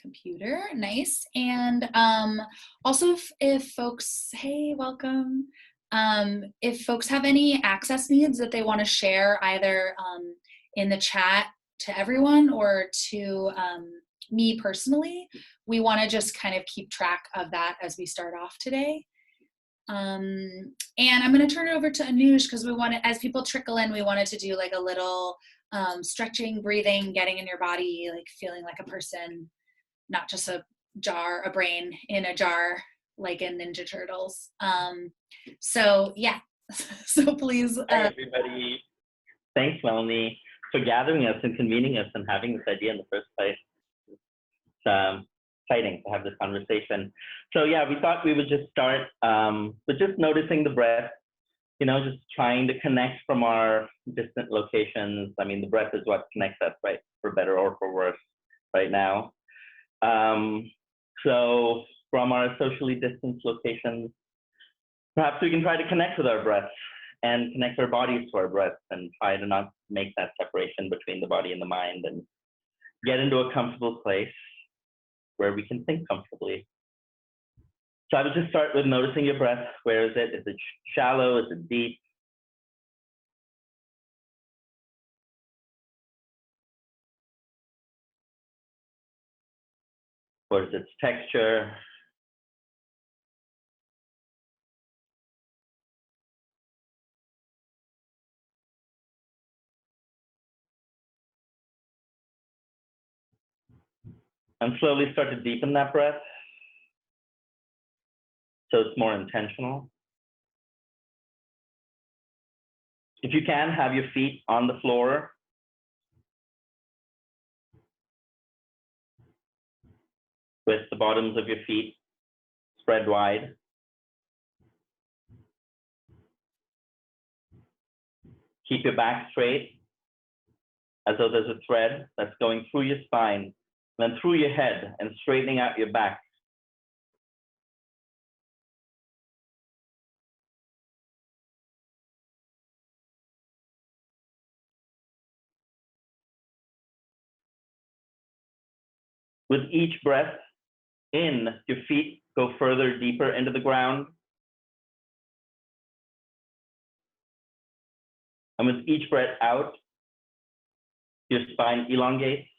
computer. Nice. And also if folks, hey, welcome. If folks have any access needs that they want to share either in the chat to everyone or to me personally, we want to just kind of keep track of that as we start off today. And I'm going to turn it over to Anush because we want to, as people trickle in, we wanted to do like a little stretching, breathing, getting in your body, like feeling like a person, not just a brain in a jar, like in Ninja Turtles. So yeah, so please. Hi everybody. Thanks, Melanie, for gathering us and convening us and having this idea in the first place. It's exciting to have this conversation. So yeah, we thought we would just start with just noticing the breath, you know, just trying to connect from our distant locations. I mean, the breath is what connects us, right? For better or for worse right now. So from our socially distanced locations, perhaps we can try to connect with our breath and connect our bodies to our breath and try to not make that separation between the body and the mind and get into a comfortable place where we can think comfortably. So I would just start with noticing your breath. Where is it? Is it shallow? Is it deep? What is its texture? And slowly start to deepen that breath so it's more intentional. If you can, have your feet on the floor. With the bottoms of your feet spread wide. Keep your back straight, as though there's a thread that's going through your spine, then through your head and straightening out your back. With each breath in, your feet go further, deeper into the ground. And with each breath out, your spine elongates.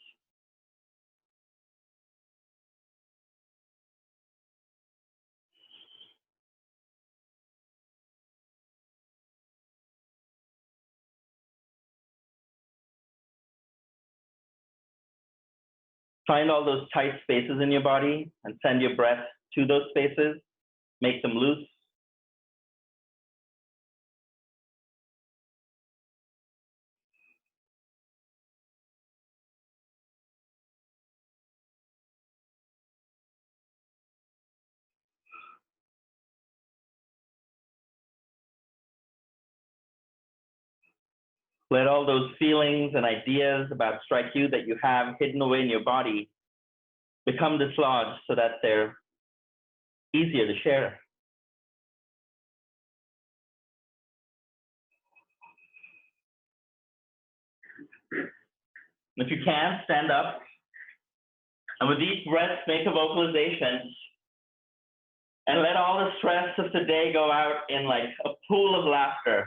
Find all those tight spaces in your body and send your breath to those spaces. Make them loose. Let all those feelings and ideas about Strike You that you have hidden away in your body become dislodged so that they're easier to share. If you can, stand up. And with each breath, make a vocalization. And let all the stress of the day go out in like a pool of laughter.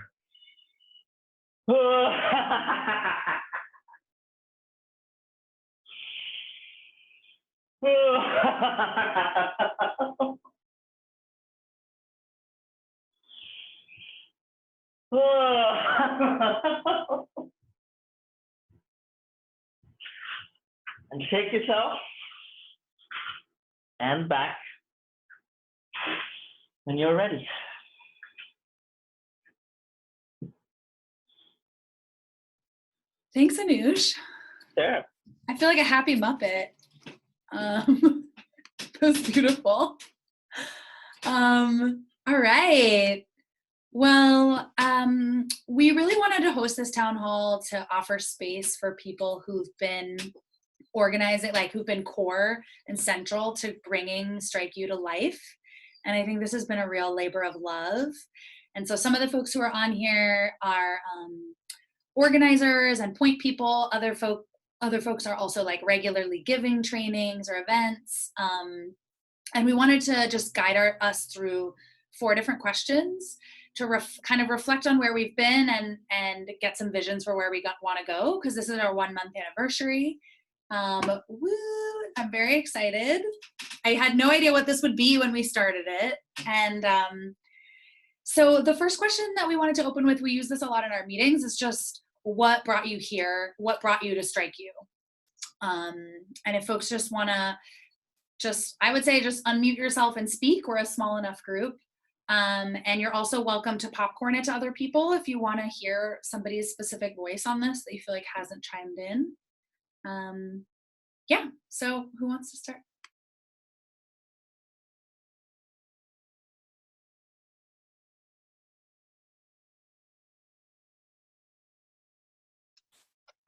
And shake yourself and back when you're ready. Thanks, Anush. Sure. I feel like a happy Muppet. That was beautiful. All right. Well, we really wanted to host this town hall to offer space for people who've been organizing, like who've been core and central to bringing Strike You to life. And I think this has been a real labor of love. And so some of the folks who are on here are organizers and point people. Other folk other folks are also like regularly giving trainings or events. And we wanted to just guide us through 4 different questions to kind of reflect on where we've been and get some visions for where we want to go, because this is our 1-month anniversary. Woo, I'm very excited. I had no idea what this would be when we started it. And so the first question that we wanted to open with, we use this a lot in our meetings, is just what brought you here? What brought you to Strike You? And if folks just want to I would say just unmute yourself and speak. We're a small enough group. And you're also welcome to popcorn it to other people if you want to hear somebody's specific voice on this that you feel like hasn't chimed in. Yeah, so who wants to start?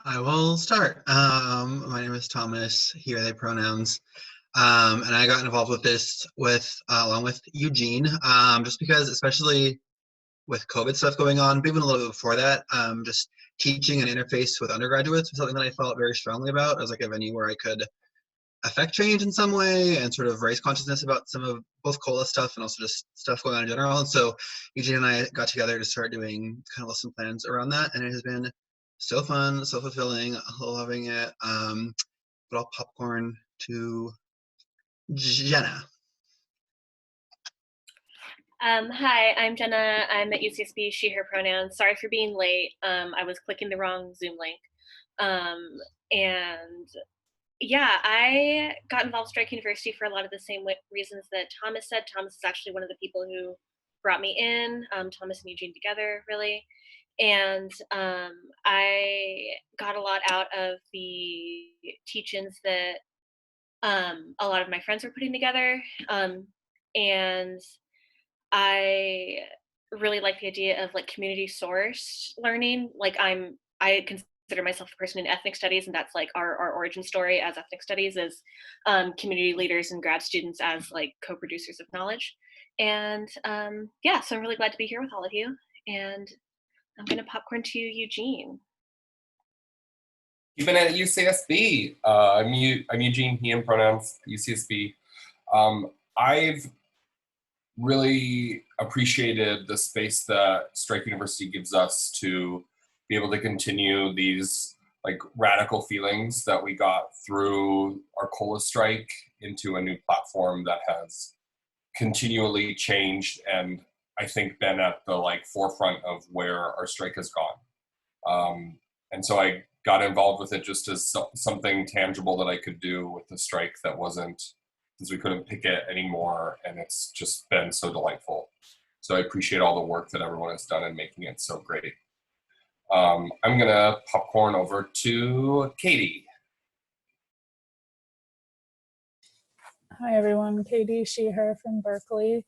I will start. My name is Thomas, he or they pronouns. And I got involved with this along with Eugene, just because, especially with COVID stuff going on, but even a little bit before that, just teaching an interface with undergraduates was something that I felt very strongly about as like a venue where I could affect change in some way and sort of raise consciousness about some of both COLA stuff and also just stuff going on in general. And so Eugene and I got together to start doing kind of lesson plans around that, and it has been so fun, so fulfilling, loving it. But I'll popcorn to Jenna. Hi, I'm Jenna. I'm at UCSB, she, her pronouns. Sorry for being late. I was clicking the wrong Zoom link. And yeah, I got involved with Strike University for a lot of the same reasons that Thomas said. Thomas is actually one of the people who brought me in, Thomas and Eugene together, really. And I got a lot out of the teach-ins that a lot of my friends were putting together. And I really like the idea of like community sourced learning. Like I consider myself a person in ethnic studies, and that's like our origin story as ethnic studies is community leaders and grad students as like co-producers of knowledge. And yeah, so I'm really glad to be here with all of you. And I'm gonna popcorn to Eugene. You've been at UCSB. I'm Eugene, he, and pronouns, UCSB. I've really appreciated the space that Strike University gives us to be able to continue these like radical feelings that we got through our COLA strike into a new platform that has continually changed and I think been at the like forefront of where our strike has gone. And so I got involved with it just as something tangible that I could do with the strike that wasn't, because we couldn't pick it anymore, and it's just been so delightful. So I appreciate all the work that everyone has done in making it so great. I'm gonna popcorn over to Katie. Hi everyone, Katie, she, her from Berkeley.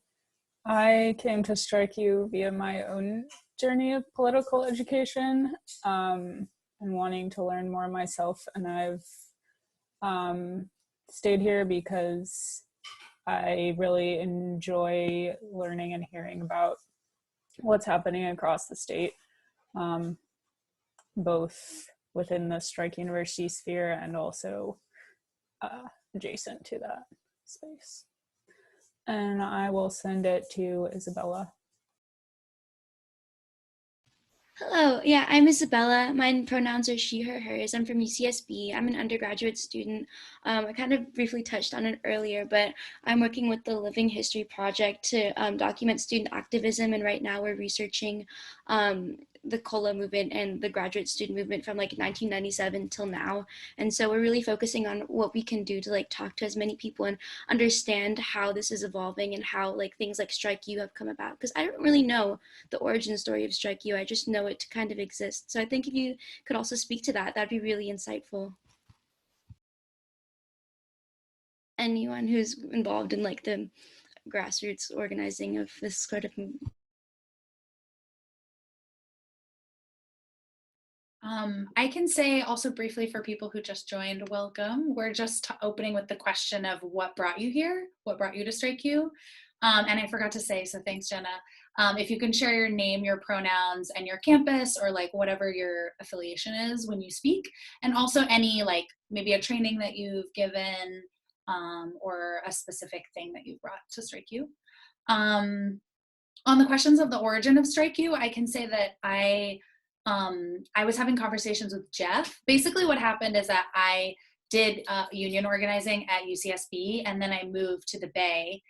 I came to Strike You via my own journey of political education and wanting to learn more myself, and I've stayed here because I really enjoy learning and hearing about what's happening across the state, both within the Strike University sphere and also adjacent to that space. And I will send it to Isabella. Hello, yeah, I'm Isabella. My pronouns are she, her, hers. I'm from UCSB. I'm an undergraduate student. I kind of briefly touched on it earlier, but I'm working with the Living History Project to document student activism, and right now we're researching the COLA movement and the graduate student movement from like 1997 till now. And so we're really focusing on what we can do to like talk to as many people and understand how this is evolving and how like things like Strike You have come about. Because I don't really know the origin story of Strike You. I just know it to kind of exist. So I think if you could also speak to that, that'd be really insightful. Anyone who's involved in like the grassroots organizing of this sort of movement. I can say also briefly for people who just joined, welcome. We're just opening with the question of what brought you here, what brought you to Strike You. And I forgot to say, so thanks, Jenna. If you can share your name, your pronouns, and your campus, or like whatever your affiliation is when you speak, and also any like maybe a training that you've given, or a specific thing that you've brought to Strike U. On the questions of the origin of Strike U, I can say that I was having conversations with Jeff. Basically what happened is that I did union organizing at UCSB, and then I moved to the Bay.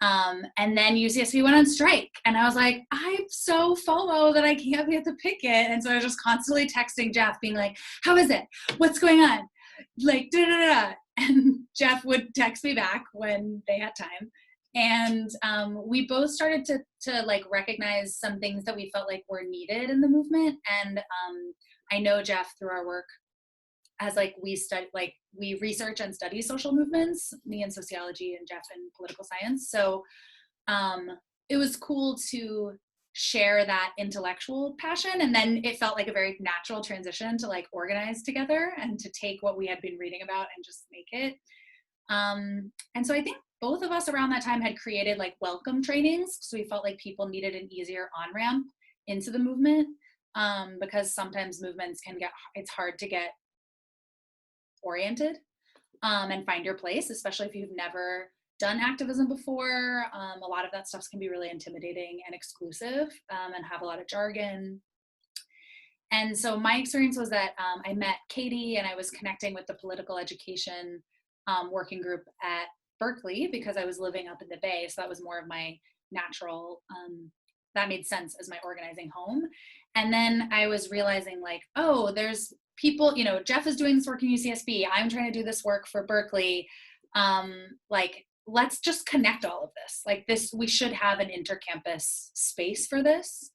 And then UCSB went on strike, and I was like, I'm so FOMO that I can't be at the picket. And so I was just constantly texting Jeff being like, how is it? What's going on? Like, da da da. And Jeff would text me back when they had time. And we both started to like recognize some things that we felt like were needed in the movement. And I know Jeff through our work as like we research and study social movements, me in sociology and Jeff in political science. So it was cool to share that intellectual passion. And then it felt like a very natural transition to like organize together and to take what we had been reading about and just make it. And so I think both of us around that time had created like welcome trainings. So we felt like people needed an easier on-ramp into the movement, because sometimes movements it's hard to get oriented and find your place, especially if you've never done activism before. A lot of that stuff can be really intimidating and exclusive, and have a lot of jargon. And so my experience was that I met Katie, and I was connecting with the political education working group at Berkeley because I was living up in the Bay. So that was more of my natural, that made sense as my organizing home. And then I was realizing like, oh, there's people, you know, Jeff is doing this work in UCSB. I'm trying to do this work for Berkeley. Like, let's just connect all of this. Like this, we should have an intercampus space for this.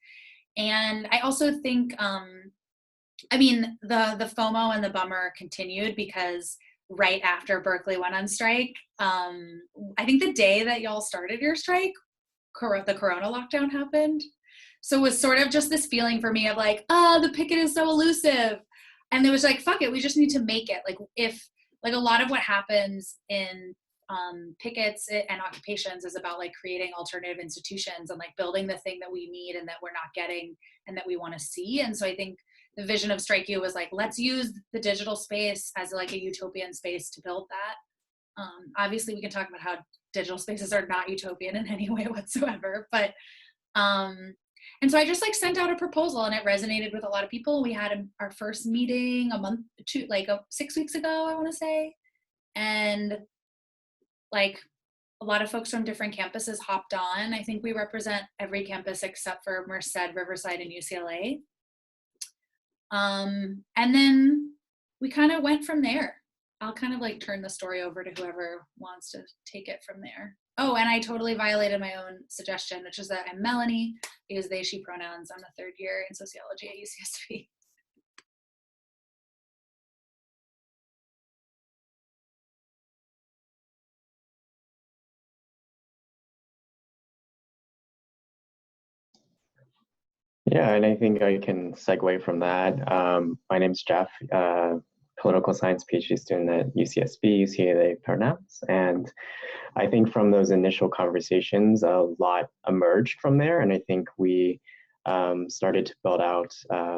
And I also think, I mean, the FOMO and the bummer continued because right after Berkeley went on strike, I think the day that y'all started your strike, the Corona lockdown happened. So it was sort of just this feeling for me of like, oh, the picket is so elusive. And it was like, fuck it, we just need to make it. Like if, like a lot of what happens in pickets and occupations is about like creating alternative institutions and like building the thing that we need and that we're not getting and that we want to see. And so I think the vision of Strike U was like, let's use the digital space as like a utopian space to build that. Obviously we can talk about how digital spaces are not utopian in any way whatsoever, but and so I just like sent out a proposal and it resonated with a lot of people. We had our first meeting 6 weeks ago, I want to say. And like a lot of folks from different campuses hopped on. I think we represent every campus except for Merced, Riverside, and UCLA. And then we kind of went from there. I'll kind of like turn the story over to whoever wants to take it from there. Oh, and I totally violated my own suggestion, which is that I'm Melanie, because they, she pronouns. I'm a third year in sociology at UCSB. Yeah, and I think I can segue from that. My name's Jeff, political science PhD student at UCSB, UCLA pronouns. And I think from those initial conversations, a lot emerged from there. And I think we started to build out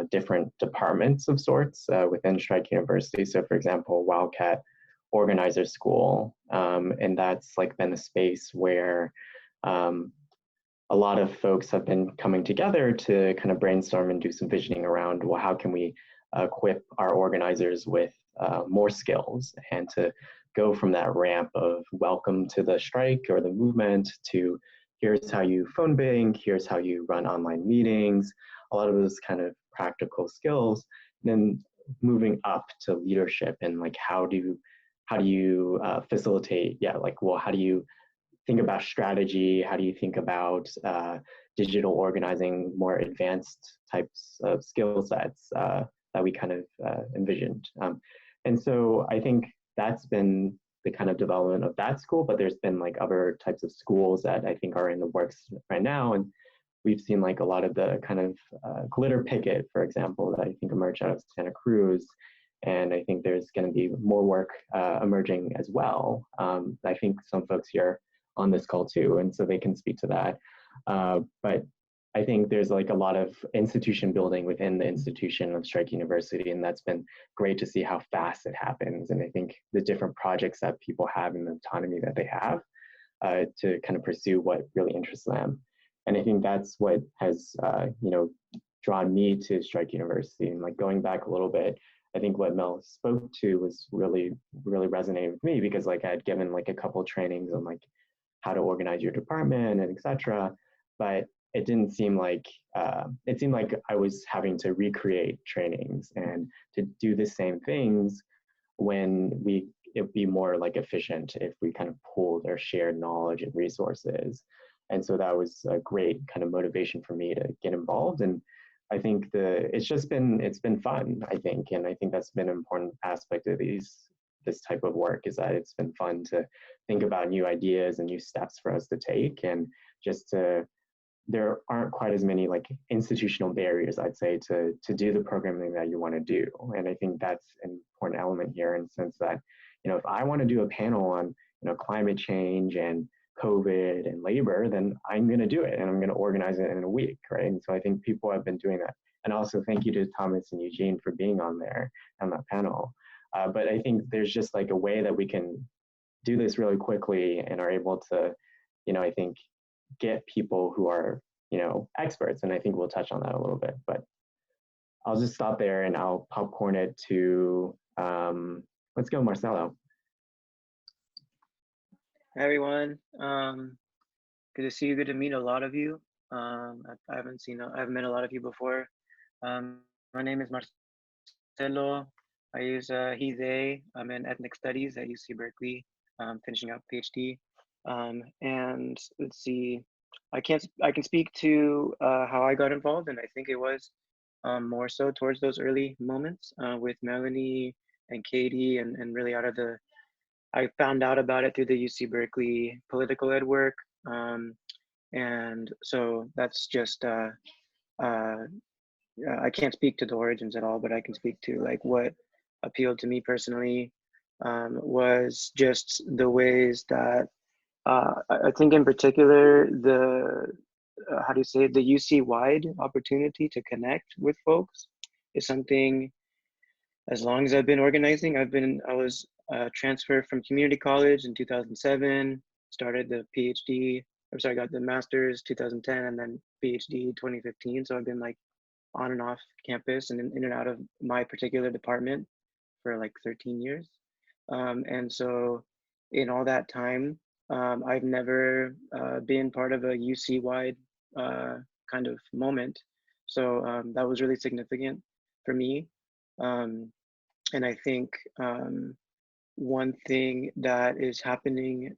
different departments of sorts within Strike University. So for example, Wildcat Organizer School, and that's like been a space where a lot of folks have been coming together to kind of brainstorm and do some visioning around, well, how can we equip our organizers with more skills and to go from that ramp of welcome to the strike or the movement to here's how you phone bank, here's how you run online meetings, a lot of those kind of practical skills, then moving up to leadership and like how do you facilitate, how do you think about strategy? How do you think about digital organizing, more advanced types of skill sets that we kind of envisioned? And so I think that's been the kind of development of that school, but there's been like other types of schools that I think are in the works right now. And we've seen like a lot of the kind of glitter picket, for example, that I think emerged out of Santa Cruz. And I think there's going to be more work emerging as well. I think some folks here on this call too, and so they can speak to that. But I think there's like a lot of institution building within the institution of Strike University, and that's been great to see how fast it happens. And I think the different projects that people have and the autonomy that they have to kind of pursue what really interests them. And I think that's what has, drawn me to Strike University. And like going back a little bit, I think what Mel spoke to was really, really resonating with me, because like I had given like a couple trainings on like how to organize your department and etc. But it didn't seem like, it seemed like I was having to recreate trainings and to do the same things when it'd be more like efficient if we kind of pooled or shared knowledge and resources. And so that was a great kind of motivation for me to get involved. And I think it's been fun, I think. And I think that's been an important aspect of this type of work, is that it's been fun to think about new ideas and new steps for us to take, and there aren't quite as many like institutional barriers, I'd say, to do the programming that you want to do. And I think that's an important element here, in the sense that, if I want to do a panel on, climate change and COVID and labor, then I'm going to do it, and I'm going to organize it in a week, right? And so I think people have been doing that. And also thank you to Thomas and Eugene for being on that panel. But I think there's just like a way that we can do this really quickly and are able to, I think, get people who are, experts. And I think we'll touch on that a little bit, but I'll just stop there and I'll popcorn it to, let's go, Marcelo. Hi, everyone. Good to see you. Good to meet a lot of you. I haven't met a lot of you before. My name is Marcelo. I use he, they. I'm in ethnic studies at UC Berkeley, finishing up PhD. And let's see, I can speak to how I got involved, and I think it was more so towards those early moments with Melanie and Katie, and really I found out about it through the UC Berkeley political ed work. And so that's just, I can't speak to the origins at all, but I can speak to like what appealed to me personally was just the ways that I think in particular, the UC-wide opportunity to connect with folks is something. As long as I've been organizing, I was transferred from community college in 2007, started the PhD, got the master's 2010, and then PhD 2015. So I've been like on and off campus and in and out of my particular department for like 13 years. And so in all that time, I've never been part of a UC-wide kind of moment. So that was really significant for me. And I think one thing that is happening,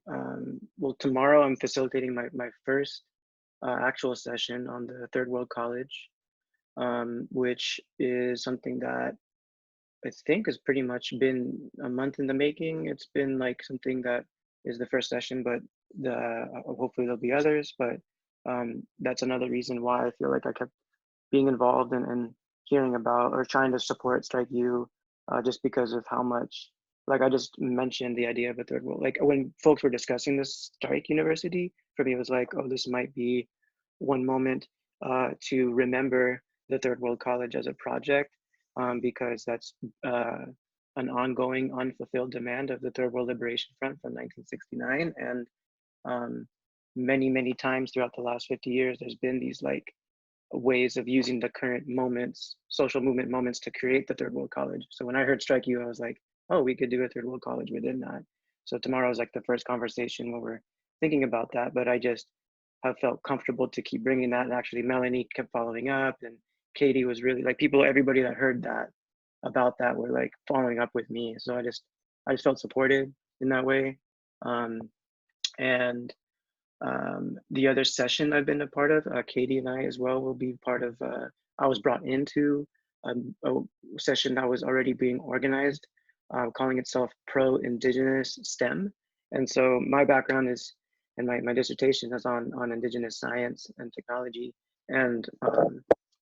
well, tomorrow I'm facilitating my first actual session on the Third World College, which is something that I think has pretty much been a month in the making. It's been like something that is the first session, but hopefully there'll be others. But that's another reason why I feel like I kept being involved and hearing about or trying to support Strike U, just because of how much, like I just mentioned the idea of a third world. Like when folks were discussing this Strike University, for me it was like, oh, this might be one moment to remember the Third World College as a project, because that's an ongoing unfulfilled demand of the Third World Liberation Front from 1969. And many times throughout the last 50 years, there's been these like ways of using the current moments, social movement moments, to create the Third World College. So when I heard Strike U, I was like, oh, we could do a Third World College within that. So tomorrow is like the first conversation where we're thinking about that, but I just have felt comfortable to keep bringing that. And actually Melanie kept following up, and Katie was really like, everybody that heard that about that were like following up with me. So I just felt supported in that way. And the other session I've been a part of, Katie and I as well will be part of, I was brought into a session that was already being organized, calling itself Pro-Indigenous STEM. And so my background is, and my dissertation is on Indigenous science and technology. And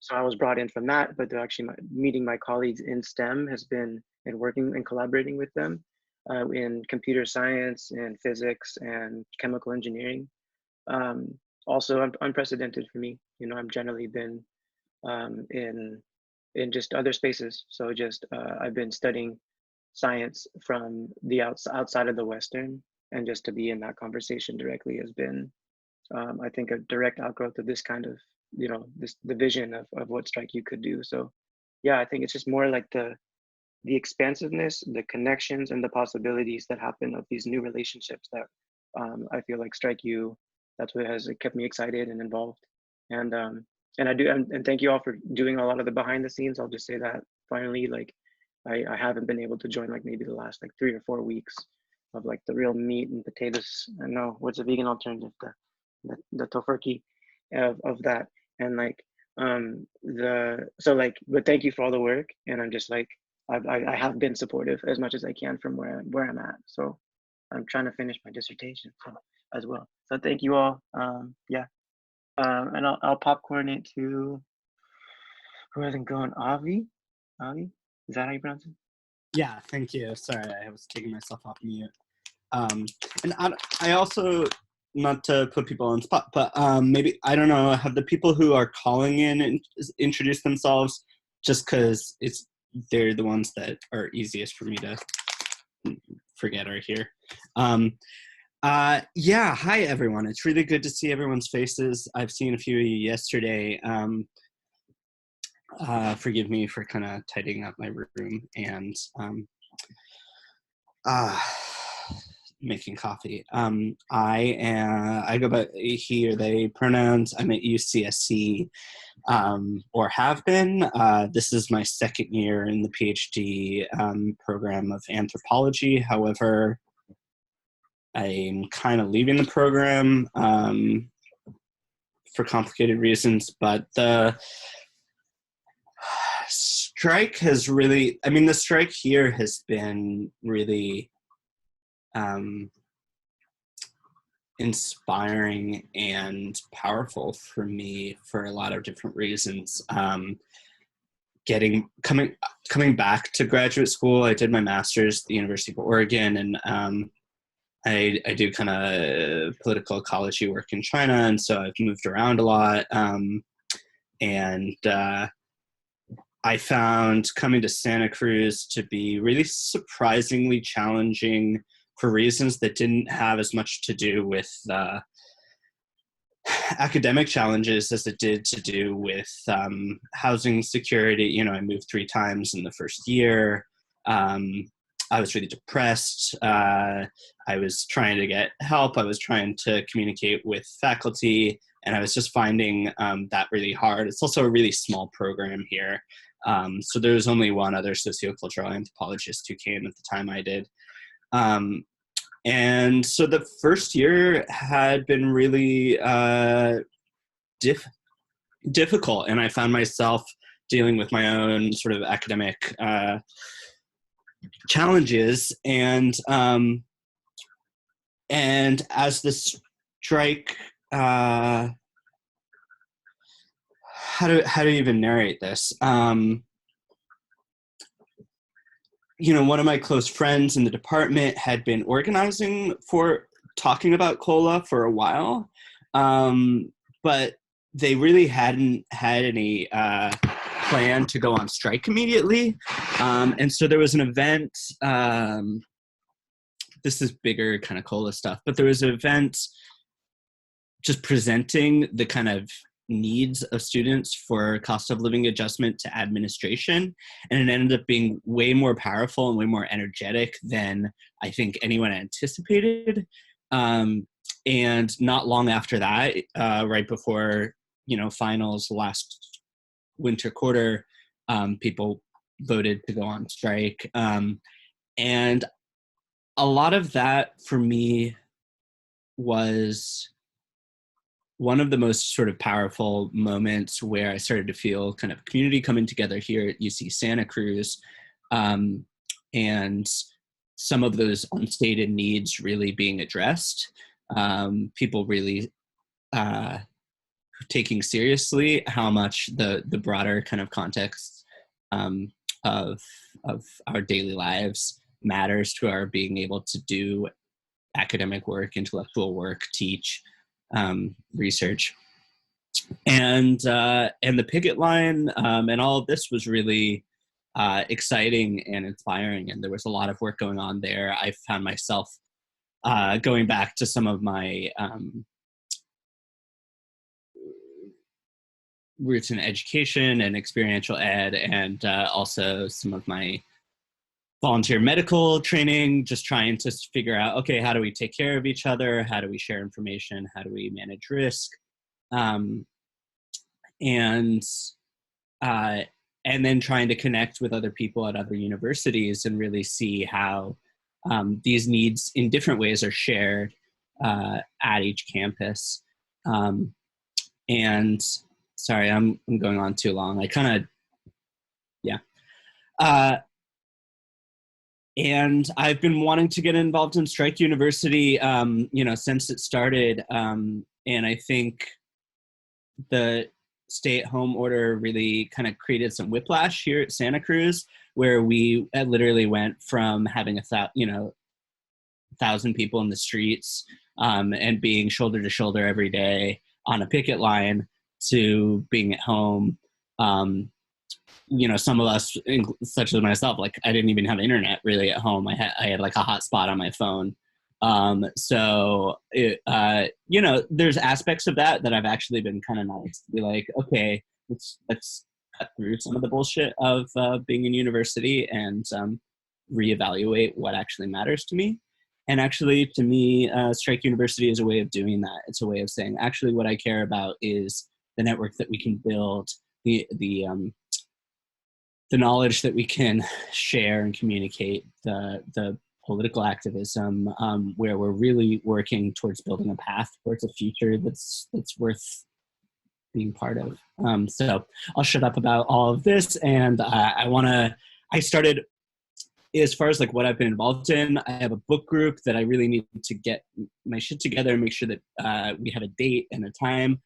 so I was brought in from that, but actually meeting my colleagues in STEM has been, and working and collaborating with them in computer science and physics and chemical engineering. Also unprecedented for me. You know, I've generally been in just other spaces. So just I've been studying science from the outside of the Western, and just to be in that conversation directly has been, I think, a direct outgrowth of this kind of, you know, the vision of what Strike You could do. So yeah, I think it's just more like the expansiveness, the connections, and the possibilities that happen of these new relationships that I feel like Strike You, that's what has kept me excited and involved. And I do, and thank you all for doing a lot of the behind the scenes. I'll just say that finally, like, I haven't been able to join like maybe the last like 3 or 4 weeks of like the real meat and potatoes. I know what's a vegan alternative, the tofurkey of that. And like but thank you for all the work. And I'm just like, I have been supportive as much as I can from where I'm at. So I'm trying to finish my dissertation as well. So thank you all. Yeah. And I'll popcorn it to who hasn't gone. Avi? Is that how you pronounce it? Yeah, thank you. Sorry, I was taking myself off mute. And I also, not to put people on the spot, but maybe, I don't know, have the people who are calling in and introduce themselves, just because they're the ones that are easiest for me to forget or hear. Yeah, hi everyone. It's really good to see everyone's faces. I've seen a few of you yesterday. Forgive me for kind of tidying up my room and making coffee. I go by he or they pronouns. I'm at UCSC, or have been. This is my second year in the PhD program of anthropology. However, I'm kind of leaving the program for complicated reasons, but the strike has really, the strike here has been really inspiring and powerful for me for a lot of different reasons. Coming back to graduate school, I did my master's at the University of Oregon, and I do kind of political ecology work in China, and so I've moved around a lot. And I found coming to Santa Cruz to be really surprisingly challenging for reasons that didn't have as much to do with academic challenges as it did to do with housing security. You know, I moved 3 times in the first year. I was really depressed. I was trying to get help. I was trying to communicate with faculty, and I was just finding that really hard. It's also a really small program here. So there was only one other sociocultural anthropologist who came at the time I did. And so the first year had been really difficult, and I found myself dealing with my own sort of academic challenges, and as the strike, how do you even narrate this? You know, one of my close friends in the department had been organizing for talking about COLA for a while, but they really hadn't had any plan to go on strike immediately. And so there was an event, this is bigger kind of COLA stuff, but there was an event just presenting the kind of needs of students for cost of living adjustment to administration, and it ended up being way more powerful and way more energetic than I think anyone anticipated. And not long after that, right before, you know, finals last winter quarter, people voted to go on strike, and a lot of that for me was one of the most sort of powerful moments where I started to feel kind of community coming together here at UC Santa Cruz, and some of those unstated needs really being addressed. People really taking seriously how much the broader kind of context of our daily lives matters to our being able to do academic work, intellectual work, teach, research. the picket line and all of this was really exciting and inspiring, and there was a lot of work going on there. I found myself going back to some of my roots in education and experiential ed, and also some of my volunteer medical training, just trying to figure out, okay, how do we take care of each other? How do we share information? How do we manage risk? And then trying to connect with other people at other universities and really see how these needs in different ways are shared at each campus. And sorry, I'm going on too long. And I've been wanting to get involved in Strike University, since it started. And I think the stay-at-home order really kind of created some whiplash here at Santa Cruz, where we literally went from having 1,000 people in the streets and being shoulder to shoulder every day on a picket line to being at home. Some of us, such as myself, like I didn't even have internet really at home. I had like a hotspot on my phone. There's aspects of that I've actually been kind of nice to be like, okay, let's cut through some of the bullshit of being in university and reevaluate what actually matters to me. And actually, to me, Strike University is a way of doing that. It's a way of saying, actually, what I care about is the network that we can build, the knowledge that we can share and communicate, the political activism, where we're really working towards building a path towards a future that's worth being part of. So I'll shut up about all of this, and I started, as far as like what I've been involved in, I have a book group that I really need to get my shit together and make sure that we have a date and a time.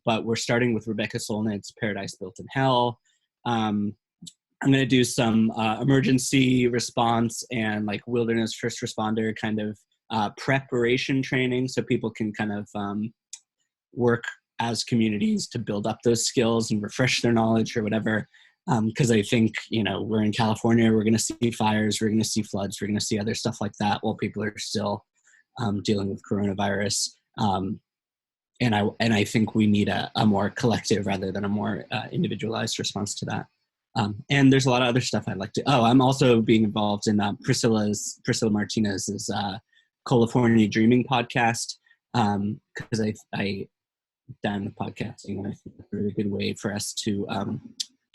But we're starting with Rebecca Solnit's Paradise Built in Hell. I'm going to do some emergency response and like wilderness first responder kind of preparation training, so people can kind of work as communities to build up those skills and refresh their knowledge or whatever. Because I think, we're in California, we're going to see fires, we're going to see floods, we're going to see other stuff like that while people are still dealing with coronavirus. And I think we need a more collective rather than a more individualized response to that. And there's a lot of other stuff I'd like to. Oh, I'm also being involved in Priscilla Martinez's California Dreaming podcast, because I done podcasting, and I think it's a really good way for us to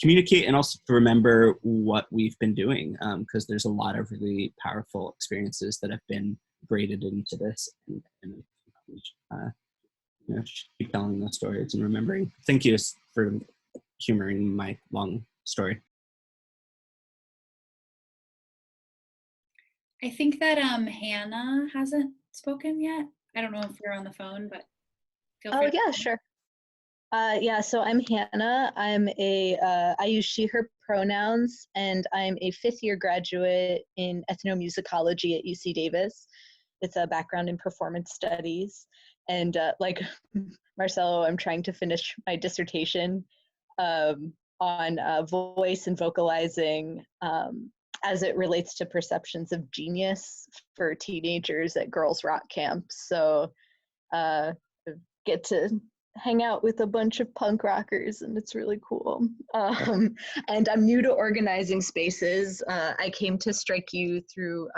communicate and also to remember what we've been doing, because there's a lot of really powerful experiences that have been braided into this, and just keep telling those stories and remembering. Thank you for humoring my long story. I think that Hannah hasn't spoken yet. I don't know if you're on the phone, but feel free. Oh yeah, sure. So I'm Hannah. I use she, her pronouns, and I'm a 5th-year graduate in ethnomusicology at UC Davis. It's a background in performance studies. And like Marcelo, I'm trying to finish my dissertation on voice and vocalizing as it relates to perceptions of genius for teenagers at girls' rock camps. So get to hang out with a bunch of punk rockers, and it's really cool. And I'm new to organizing spaces. I came to Strike U through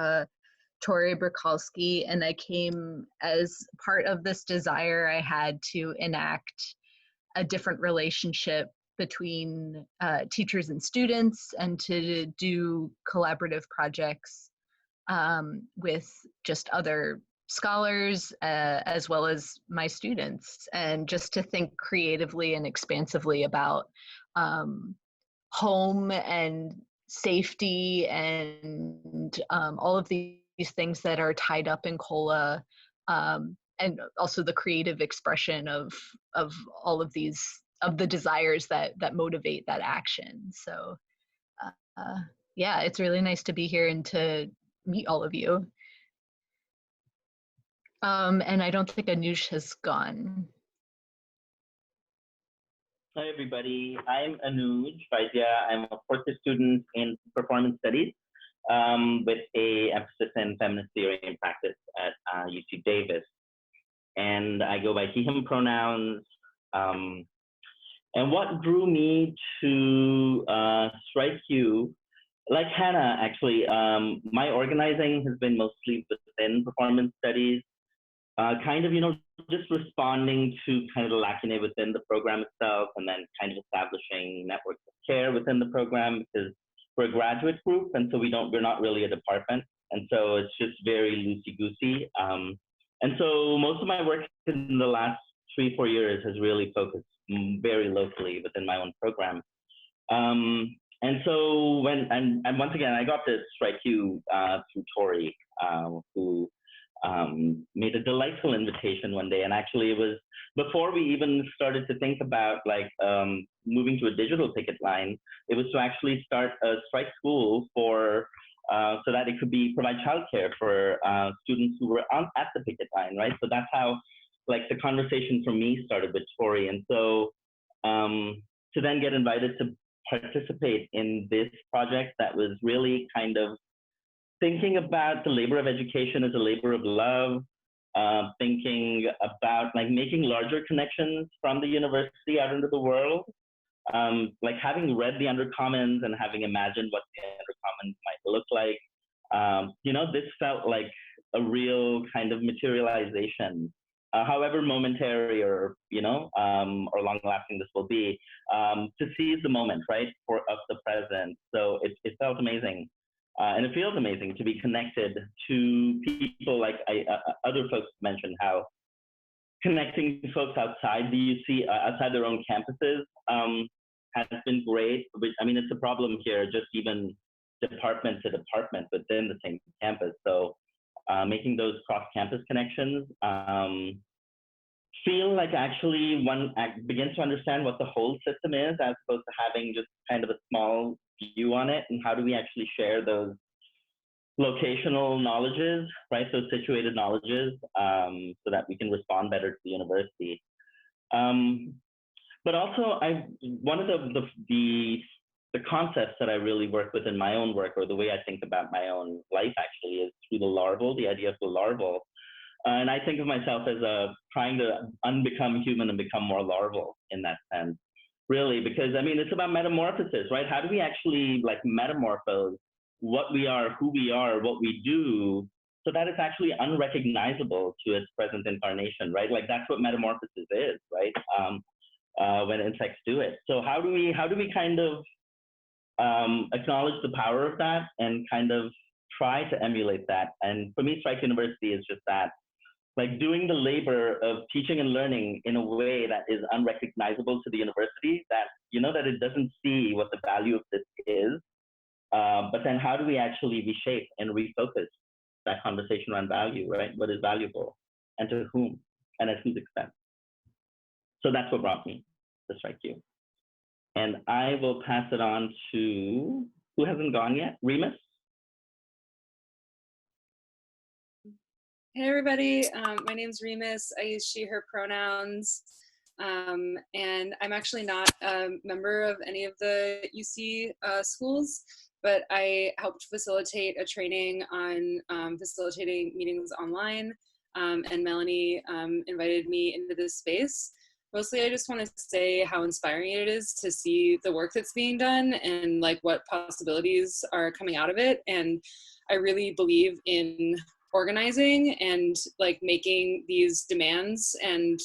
Tori Brikalski, and I came as part of this desire I had to enact a different relationship between teachers and students, and to do collaborative projects with just other scholars as well as my students, and just to think creatively and expansively about home and safety and all of these things that are tied up in COLA, and also the creative expression of all of these, of the desires that motivate that action. So yeah, it's really nice to be here and to meet all of you. And I don't think Anush has gone. Hi, everybody. I'm Anuj Vaidya. I'm a fourth year student in performance studies with a emphasis in feminist theory and practice at UC Davis. And I go by he, him pronouns. And what drew me to Strike You, like Hannah, actually, my organizing has been mostly within performance studies, kind of, just responding to kind of the lacunae within the program itself, and then kind of establishing networks of care within the program, because we're a graduate group, and so we're not really a department, and so it's just very loosey-goosey. And so most of my work in the last 3-4 years has really focused very locally within my own program. And so and once again, I got to Strike You through Tori, who made a delightful invitation one day. And actually it was before we even started to think about like moving to a digital picket line. It was to actually start a strike school for so that it could provide childcare for students who were at the picket line, right? So that's how like the conversation for me started with Tori. And so to then get invited to participate in this project that was really kind of thinking about the labor of education as a labor of love, thinking about like making larger connections from the university out into the world, like having read the Undercommons and having imagined what the Undercommons might look like, this felt like a real kind of materialization, however momentary or or long lasting this will be, to seize the moment, right, of the present. So it felt amazing. And it feels amazing to be connected to people like other folks mentioned how connecting folks outside the UC, outside their own campuses has been great. I mean, it's a problem here, just even department to department within the same campus. So making those cross-campus connections feel like actually one begins to understand what the whole system is as opposed to having just kind of a small view on it, and how do we actually share those locational knowledges, right? Those situated knowledges, so that we can respond better to the university. But also, one of the concepts that I really work with in my own work, or the way I think about my own life actually, is through the idea of the larval. And I think of myself as trying to unbecome human and become more larval in that sense. Really, because I mean, it's about metamorphosis, right? How do we actually like metamorphose what we are, who we are, what we do, so that it's actually unrecognizable to its present incarnation, right? Like that's what metamorphosis is, right? When insects do it. So how do we kind of acknowledge the power of that and kind of try to emulate that? And for me, Strike University is just that. Like doing the labor of teaching and learning in a way that is unrecognizable to the university, that that it doesn't see what the value of this is, but then how do we actually reshape and refocus that conversation around value, right? What is valuable and to whom and at whose expense? So that's what brought me to Strike You. And I will pass it on to, who hasn't gone yet? Remus? Hey everybody, my name's Remus. I use she, her pronouns, and I'm actually not a member of any of the UC schools, but I helped facilitate a training on facilitating meetings online, and Melanie invited me into this space. Mostly I just want to say how inspiring it is to see the work that's being done and like what possibilities are coming out of it. And I really believe in organizing and like making these demands and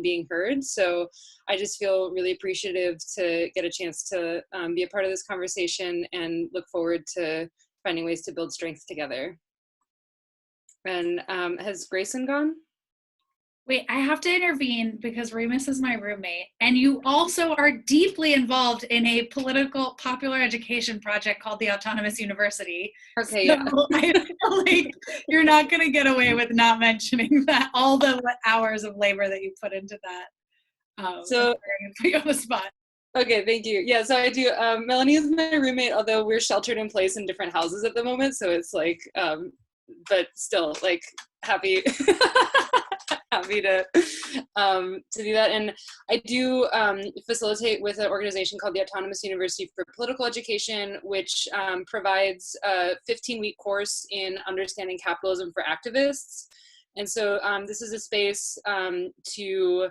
being heard. So I just feel really appreciative to get a chance to be a part of this conversation and look forward to finding ways to build strength together. And has Grayson gone? Wait, I have to intervene because Remus is my roommate, and you also are deeply involved in a political popular education project called the Autonomous University. Okay, so yeah. I feel like you're not going to get away with not mentioning that, all the hours of labor that you put into that. So I'm going to put you on the spot. Okay, thank you. Yeah, so I do. Melanie is my roommate, although we're sheltered in place in different houses at the moment. So it's like, but still, like, happy me to do that. And I do facilitate with an organization called the Autonomous University for Political Education, which provides a 15-week course in understanding capitalism for activists. And so this is a space to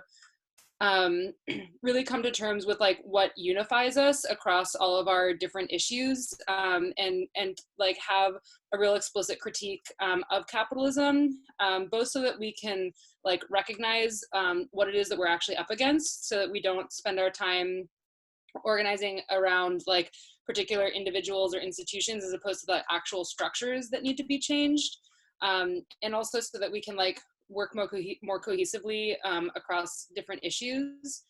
really come to terms with like what unifies us across all of our different issues, and like have a real explicit critique of capitalism, both so that we can like recognize what it is that we're actually up against, so that we don't spend our time organizing around like particular individuals or institutions as opposed to the actual structures that need to be changed, and also so that we can like work more cohesively across different issues.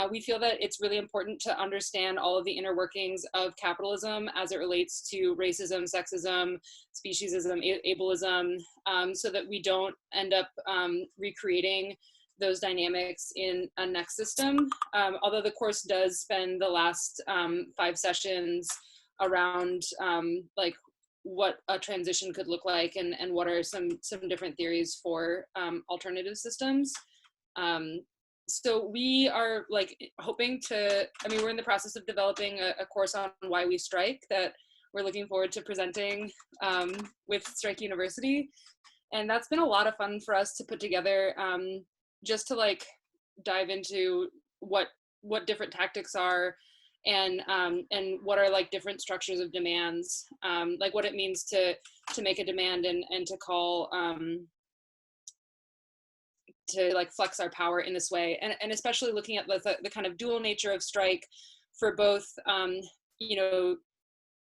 We feel that it's really important to understand all of the inner workings of capitalism as it relates to racism, sexism, speciesism, ableism, so that we don't end up recreating those dynamics in a next system. Although the course does spend the last 5 sessions around like what a transition could look like, and what are some different theories for alternative systems. So we are like hoping to, I mean, we're in the process of developing a course on why we strike that we're looking forward to presenting with Strike University. And that's been a lot of fun for us to put together, just to like dive into what different tactics are, and what are like different structures of demands, like what it means to make a demand and to call, to like flex our power in this way, and especially looking at the kind of dual nature of strike for both, you know,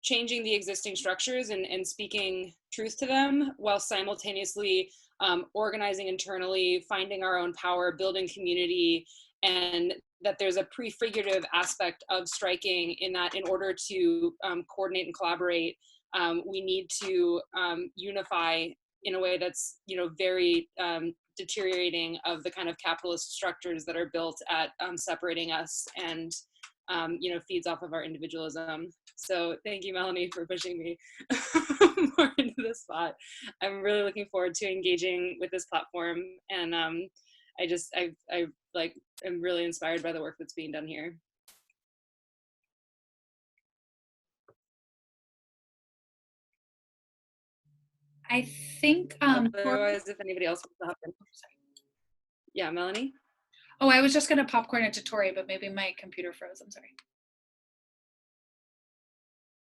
changing the existing structures and speaking truth to them, while simultaneously organizing internally, finding our own power, building community, and that there's a prefigurative aspect of striking in that in order to coordinate and collaborate, we need to unify in a way that's, you know, very deteriorating of the kind of capitalist structures that are built at separating us and, you know, feeds off of our individualism. So thank you, Melanie, for pushing me more into this spot. I'm really looking forward to engaging with this platform, and I like am really inspired by the work that's being done here. I think otherwise, if anybody else wants to hop in. Yeah, Melanie? Oh, I was just gonna popcorn it to Tori, but maybe my computer froze, I'm sorry.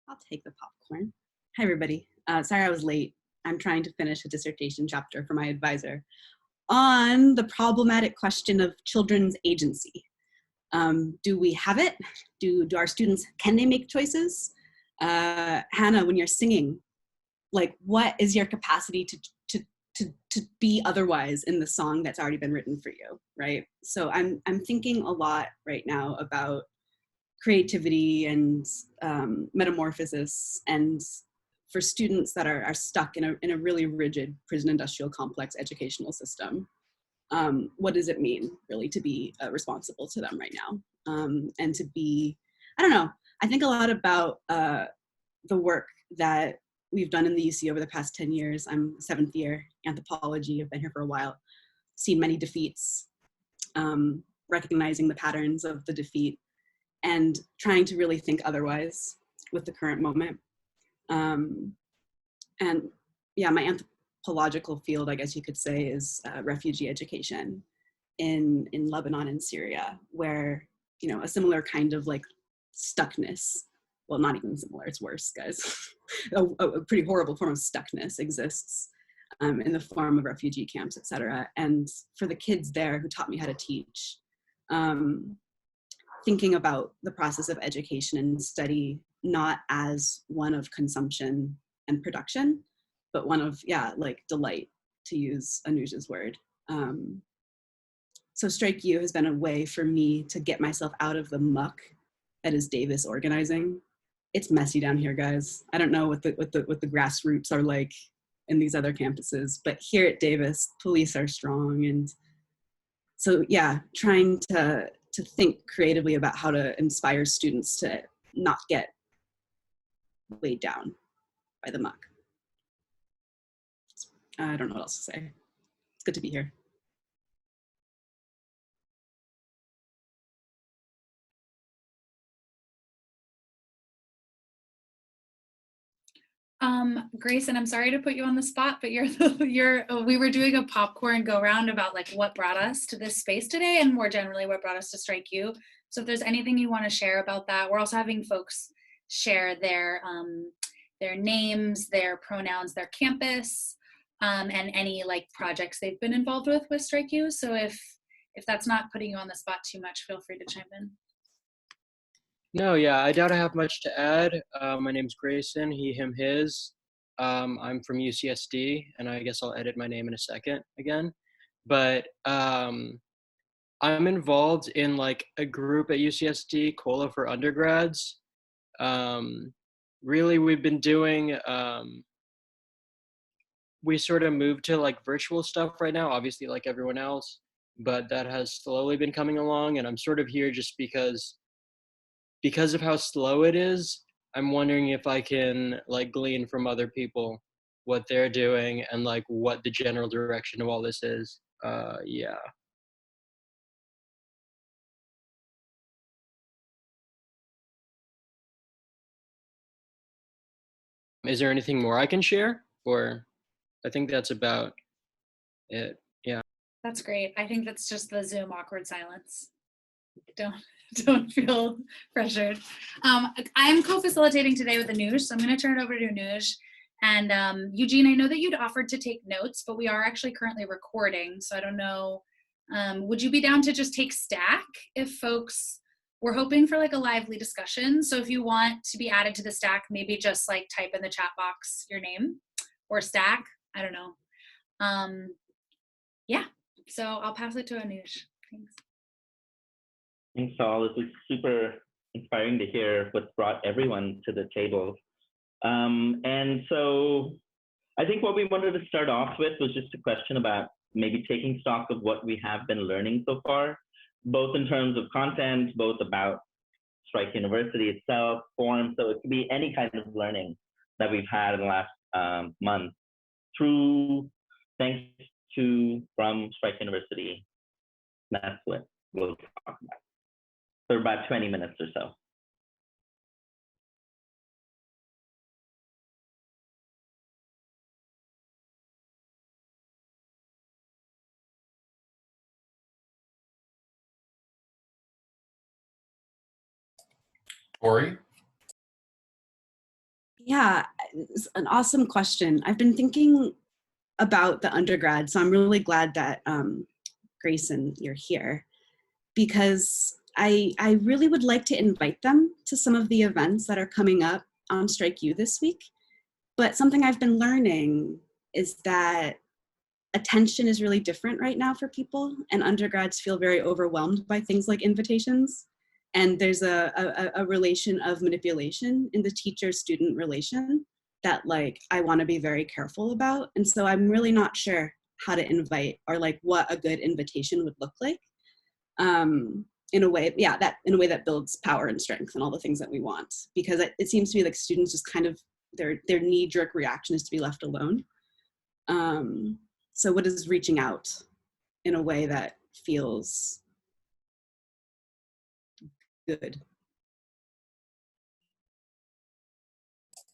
I'll take the popcorn. Hi, everybody. Sorry I was late. I'm trying to finish a dissertation chapter for my advisor on the problematic question of children's agency. Do we have it? Do our students, can they make choices? Hannah, when you're singing, like what is your capacity to be otherwise in the song that's already been written for you, right? So I'm thinking a lot right now about creativity and metamorphosis, and for students that are stuck in a really rigid prison industrial complex educational system, what does it mean really to be responsible to them right now? And to be, I don't know, I think a lot about the work that we've done in the UC over the past 10 years. I'm 7th year anthropology, I've been here for a while, seen many defeats, recognizing the patterns of the defeat, and trying to really think otherwise with the current moment. And yeah, my anthropological field, I guess you could say, is refugee education in Lebanon and Syria, where, you know, a similar kind of like stuckness, well, not even similar, it's worse, guys. a pretty horrible form of stuckness exists in the form of refugee camps, etc. And for the kids there who taught me how to teach, thinking about the process of education and study not as one of consumption and production, but one of, yeah, like delight, to use Anuja's word. So Strike U has been a way for me to get myself out of the muck that is Davis organizing. It's messy down here, guys. I don't know what the grassroots are like in these other campuses, but here at Davis, police are strong. And so yeah, trying to think creatively about how to inspire students to not get weighed down by the muck. I don't know what else to say. It's good to be here. Grayson, I'm sorry to put you on the spot, but we were doing a popcorn go round about like what brought us to this space today and more generally what brought us to Strike You. So if there's anything you want to share about that, we're also having folks share their names, their pronouns, their campus, and any like projects they've been involved with Strike You. So if that's not putting you on the spot too much, feel free to chime in. No, yeah, I doubt I have much to add. My name's Grayson, he, him, his. I'm from UCSD, and I guess I'll edit my name in a second again. But I'm involved in like a group at UCSD, COLA for undergrads. Really, we've been doing, we sort of moved to like virtual stuff right now, obviously like everyone else, but that has slowly been coming along, and I'm sort of here just because of how slow it is. I'm wondering if I can like glean from other people what they're doing and like what the general direction of all this is. Yeah. Is there anything more I can share? Or I think that's about it. Yeah. That's great. I think that's just the Zoom awkward silence. Don't feel pressured. I'm co-facilitating today with Anuj, so I'm going to turn it over to Anuj. And Eugene, I know that you'd offered to take notes, but we are actually currently recording, so I don't know. Would you be down to just take stack if folks, we're hoping for like a lively discussion. So if you want to be added to the stack, maybe just like type in the chat box your name or stack. I don't know. Yeah, so I'll pass it to Anuj. Thanks. Thanks, all. This was super inspiring to hear what's brought everyone to the table. And so I think what we wanted to start off with was just a question about maybe taking stock of what we have been learning so far, both in terms of content, both about Strike University itself, form. So it could be any kind of learning that we've had in the last month thanks to from Strike University. That's what we'll talk about for about 20 minutes or so. Ori? Yeah, it's an awesome question. I've been thinking about the undergrad, so I'm really glad that Grayson, you're here, because I really would like to invite them to some of the events that are coming up on Strike U this week. But something I've been learning is that attention is really different right now for people, and undergrads feel very overwhelmed by things like invitations. And there's a relation of manipulation in the teacher-student relation that like I want to be very careful about. And so I'm really not sure how to invite or like what a good invitation would look like. In a way, yeah, that in a way that builds power and strength and all the things that we want. Because it seems to me like students just kind of their knee-jerk reaction is to be left alone. So what is reaching out in a way that feels good?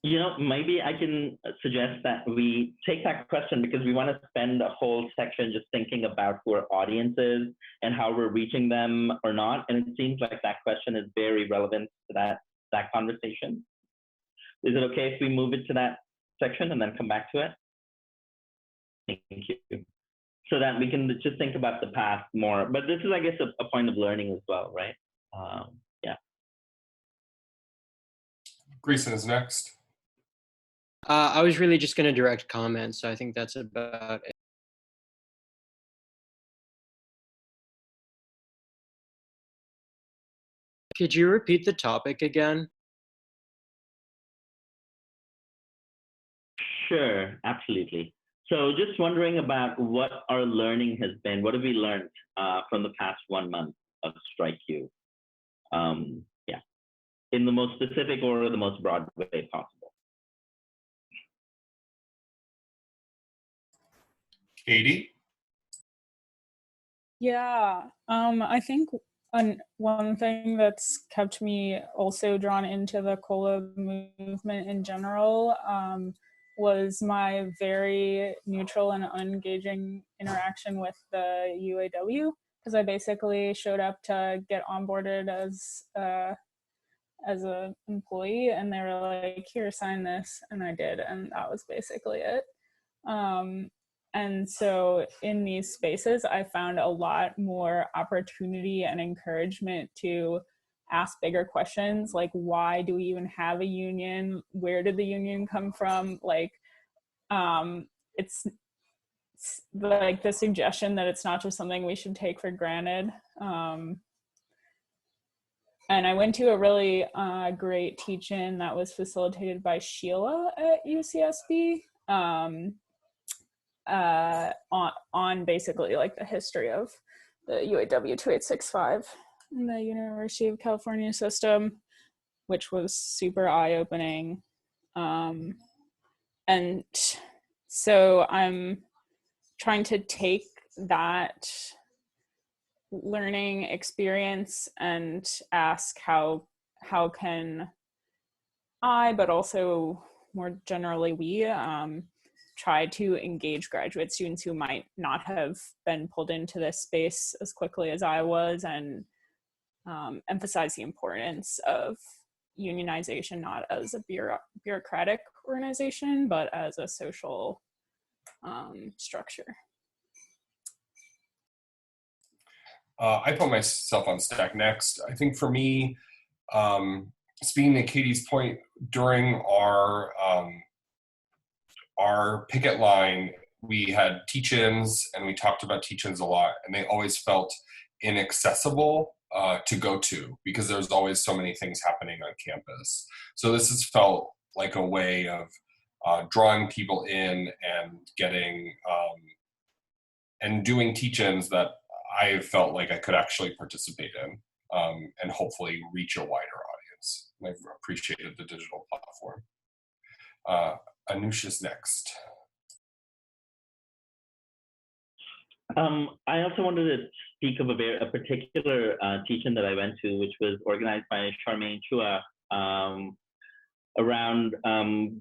You know, maybe I can suggest that we take that question because we want to spend a whole section just thinking about who our audience is and how we're reaching them or not. And it seems like that question is very relevant to that conversation. Is it okay if we move it to that section and then come back to it? Thank you. So that we can just think about the past more. But this is, I guess, a point of learning as well, right? Yeah. Grayson is next. I was really just going to direct comments, so I think that's about it. Could you repeat the topic again? Sure, absolutely. So just wondering about what our learning has been. What have we learned from the past 1 month of Strike U? Yeah, in the most specific or the most broad way possible. Katie? Yeah, I think one thing that's kept me also drawn into the COLA movement in general was my very neutral and unengaging interaction with the UAW, because I basically showed up to get onboarded as an employee, and they were like, "Here, sign this," and I did, and that was basically it. And so in these spaces, I found a lot more opportunity and encouragement to ask bigger questions, like, why do we even have a union? Where did the union come from? Like, it's like the suggestion that it's not just something we should take for granted. And I went to a really great teach-in that was facilitated by Sheila at UCSB. On basically like the history of the UAW 2865 in the University of California system, which was super eye-opening. And so I'm trying to take that learning experience and ask how can I, but also more generally we, try to engage graduate students who might not have been pulled into this space as quickly as I was, and emphasize the importance of unionization not as a bureaucratic organization, but as a social structure. I put myself on stack next. I think for me, speaking to Katie's point, during our picket line, we had teach-ins and we talked about teach-ins a lot, and they always felt inaccessible to go to because there's always so many things happening on campus. So this has felt like a way of drawing people in and getting and doing teach-ins that I felt like I could actually participate in and hopefully reach a wider audience. And I've appreciated the digital platform. Anusha's next. I also wanted to speak of a particular teach-in that I went to, which was organized by Charmaine Chua around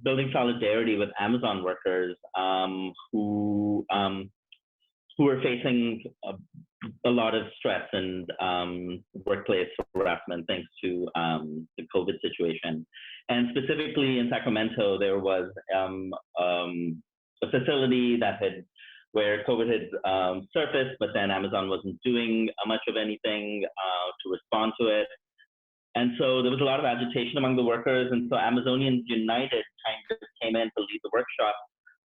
building solidarity with Amazon workers who were facing a lot of stress and workplace harassment thanks to the COVID situation. And specifically in Sacramento, there was a facility where COVID had surfaced, but then Amazon wasn't doing much of anything to respond to it. And so there was a lot of agitation among the workers. And so Amazonians United kind of came in to lead the workshop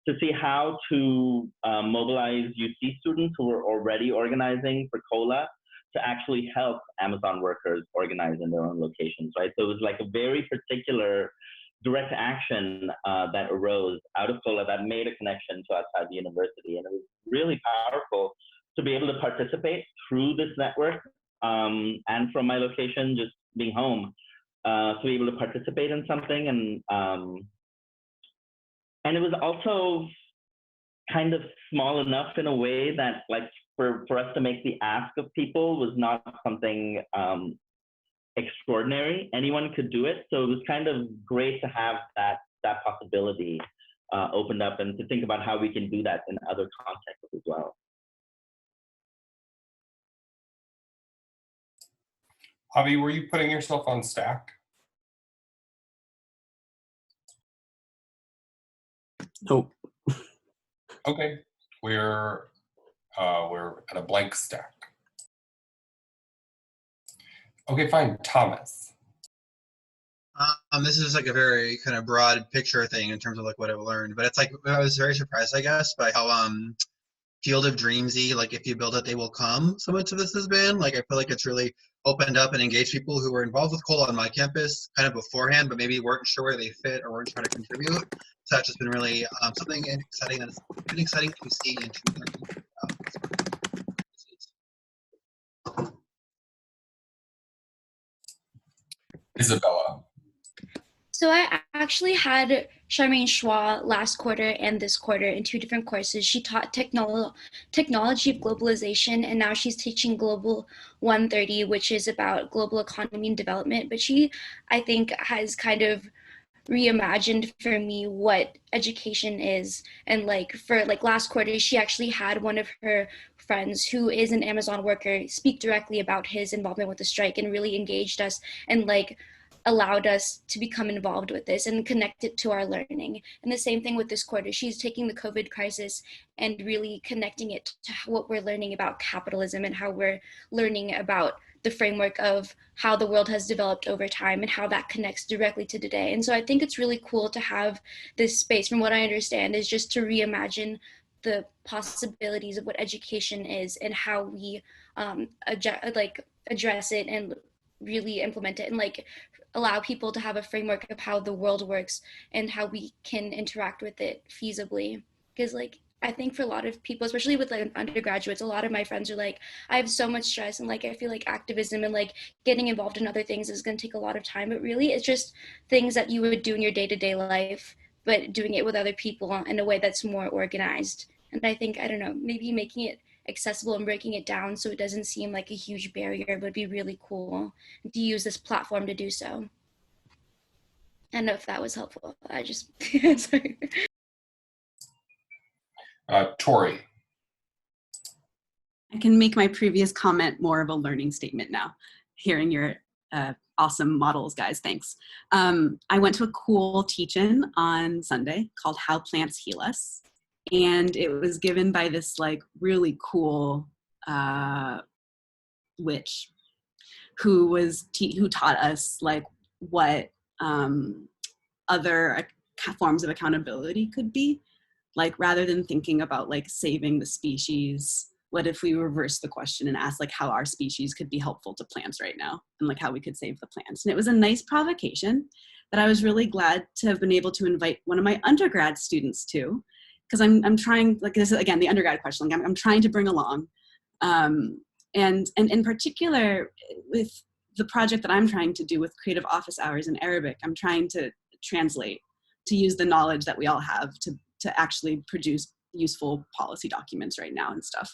to see how to mobilize UC students who were already organizing for COLA to actually help Amazon workers organize in their own locations, right? So it was like a very particular direct action that arose out of COLA that made a connection to outside the university. And it was really powerful to be able to participate through this network and from my location, just being home, to be able to participate in something. And it was also kind of small enough in a way that, like, for us to make the ask of people was not something extraordinary. Anyone could do it. So it was kind of great to have that possibility opened up and to think about how we can do that in other contexts as well. Javi, were you putting yourself on stack? Nope. Okay, we're at a blank stack. Okay, fine, Thomas. This is like a very kind of broad picture thing in terms of like what I've learned, but it's like I was very surprised, I guess, by how Field of Dreamsy, like if you build it, they will come. So much of this has been like I feel like it's really opened up and engaged people who were involved with COLA on my campus kind of beforehand, but maybe weren't sure where they fit or weren't trying to contribute. So that's just been really something exciting that's been exciting to see and to learn about. Isabella. So I actually had Charmaine Schwa last quarter and this quarter in 2 different courses. She taught technology of globalization, and now she's teaching Global 130, which is about global economy and development. But she, I think, has kind of reimagined for me what education is. And like for like last quarter, she actually had one of her friends who is an Amazon worker speak directly about his involvement with the strike, and really engaged us and like allowed us to become involved with this and connect it to our learning. And the same thing with this quarter. She's taking the COVID crisis and really connecting it to what we're learning about capitalism and how we're learning about the framework of how the world has developed over time and how that connects directly to today. And so I think it's really cool to have this space, from what I understand, is just to reimagine the possibilities of what education is and how we address it and really implement it, and like allow people to have a framework of how the world works and how we can interact with it feasibly. Because like I think for a lot of people, especially with like undergraduates, a lot of my friends are like, I have so much stress and like I feel like activism and like getting involved in other things is going to take a lot of time. But really, it's just things that you would do in your day-to-day life, but doing it with other people in a way that's more organized. And I think, I don't know, maybe making it accessible and breaking it down so it doesn't seem like a huge barrier would be really cool to use this platform to do so. I don't know if that was helpful. I just sorry. Tori. I can make my previous comment more of a learning statement now, hearing your awesome models, guys, thanks. I went to a cool teach-in on Sunday called How Plants Heal Us. And it was given by this like really cool witch who taught us like what other forms of accountability could be. Like rather than thinking about like saving the species, what if we reverse the question and ask like how our species could be helpful to plants right now and like how we could save the plants. And it was a nice provocation that I was really glad to have been able to invite one of my undergrad students to, because I'm trying, like this is again the undergrad question, like I'm trying to bring along, and in particular with the project that I'm trying to do with creative office hours in Arabic, I'm trying to translate, to use the knowledge that we all have to actually produce useful policy documents right now and stuff.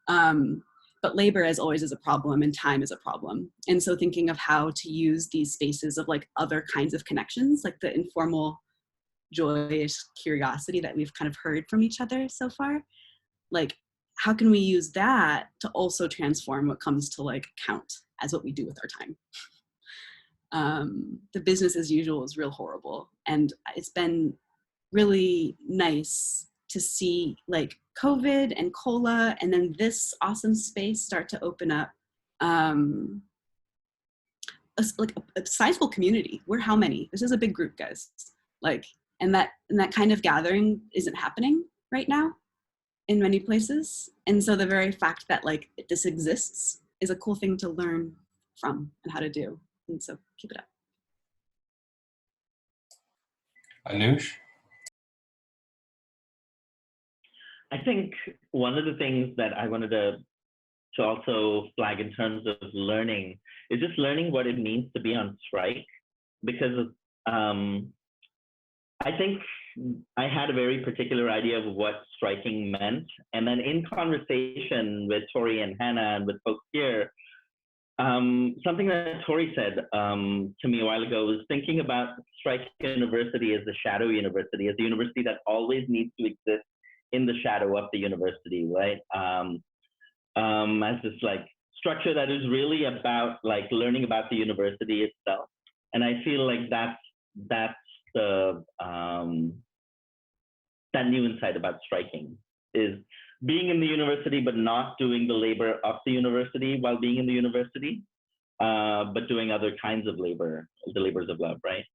But labor as always is a problem, and time is a problem. And so thinking of how to use these spaces of like other kinds of connections, like the informal joyous curiosity that we've kind of heard from each other so far, like how can we use that to also transform what comes to like count as what we do with our time. The business as usual is real horrible, and it's been really nice to see like COVID and COLA and then this awesome space start to open up a sizable community. We're how many? This is a big group, guys. Like, and that kind of gathering isn't happening right now in many places. And so the very fact that like this exists is a cool thing to learn from and how to do. And so keep it up. Anush? I think one of the things that I wanted to also flag in terms of learning is just learning what it means to be on strike, because I think I had a very particular idea of what striking meant. And then in conversation with Tori and Hannah and with folks here, something that Tori said to me a while ago was thinking about Strike University as a shadow university, as a university that always needs to exist in the shadow of the university, right? As this like structure that is really about like learning about the university itself. And I feel like that's the that new insight about striking, is being in the university but not doing the labor of the university while being in the university, but doing other kinds of labor, the labors of love, right?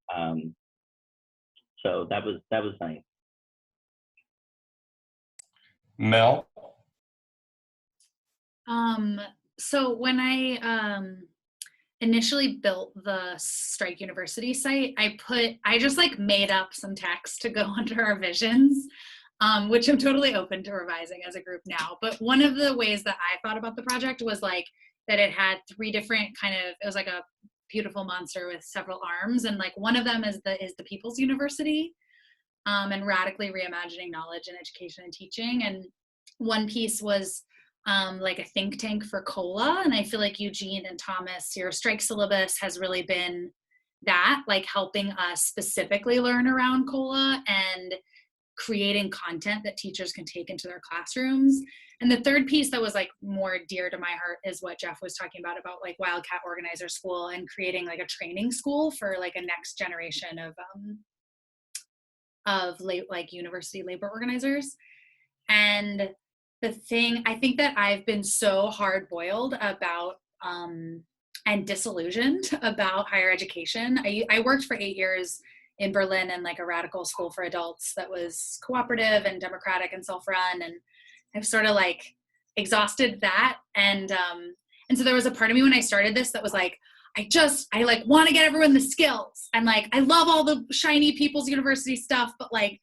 So that was nice. Mel? So when I initially built the Strike University site, I just like made up some text to go under our visions, which I'm totally open to revising as a group now. But one of the ways that I thought about the project was like that it had 3 different it was like a beautiful monster with several arms, and like one of them is the People's University. and radically reimagining knowledge in education and teaching. And one piece was like a think tank for COLA. And I feel like Eugene and Thomas, your strike syllabus has really been that, like helping us specifically learn around COLA and creating content that teachers can take into their classrooms. And the third piece that was like more dear to my heart is what Jeff was talking about like Wildcat Organizer School and creating like a training school for like a next generation of like university labor organizers. And the thing, I think that I've been so hard boiled about and disillusioned about higher education. I worked for 8 years in Berlin in like a radical school for adults that was cooperative and democratic and self-run, and I've sort of like exhausted that. And so there was a part of me when I started this that was like, I like want to get everyone the skills, and like I love all the shiny People's University stuff, but like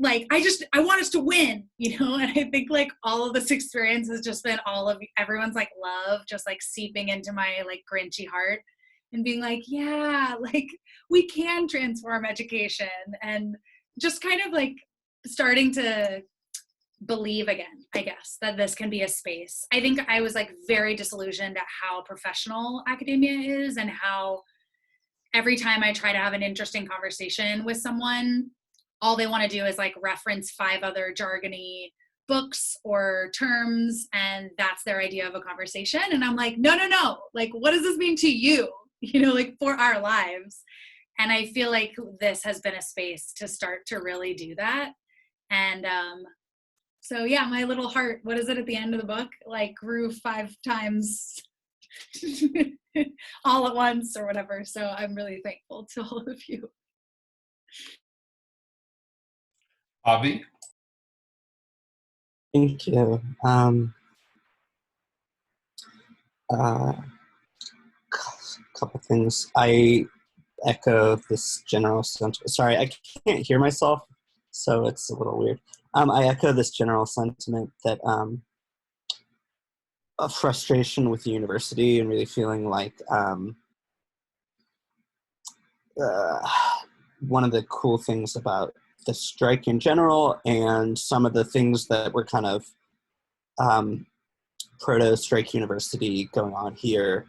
I want us to win, you know? And I think like all of this experience has just been all of everyone's like love just like seeping into my like grinchy heart and being like, yeah, like we can transform education, and just kind of like starting to believe again, I guess, that this can be a space. I think I was like very disillusioned at how professional academia is, and how every time I try to have an interesting conversation with someone, all they want to do is like reference 5 other jargony books or terms, and that's their idea of a conversation. And I'm like, no, like what does this mean to you, you know, like for our lives? And I feel like this has been a space to start to really do that. And so yeah, my little heart, what is it at the end of the book, like grew 5 times all at once or whatever. So I'm really thankful to all of you. Avi? Thank you. Couple things. I echo this general sentiment. Sorry, I can't hear myself, so it's a little weird. I echo this general sentiment that a frustration with the university, and really feeling like one of the cool things about the strike in general, and some of the things that were kind of proto-strike university going on here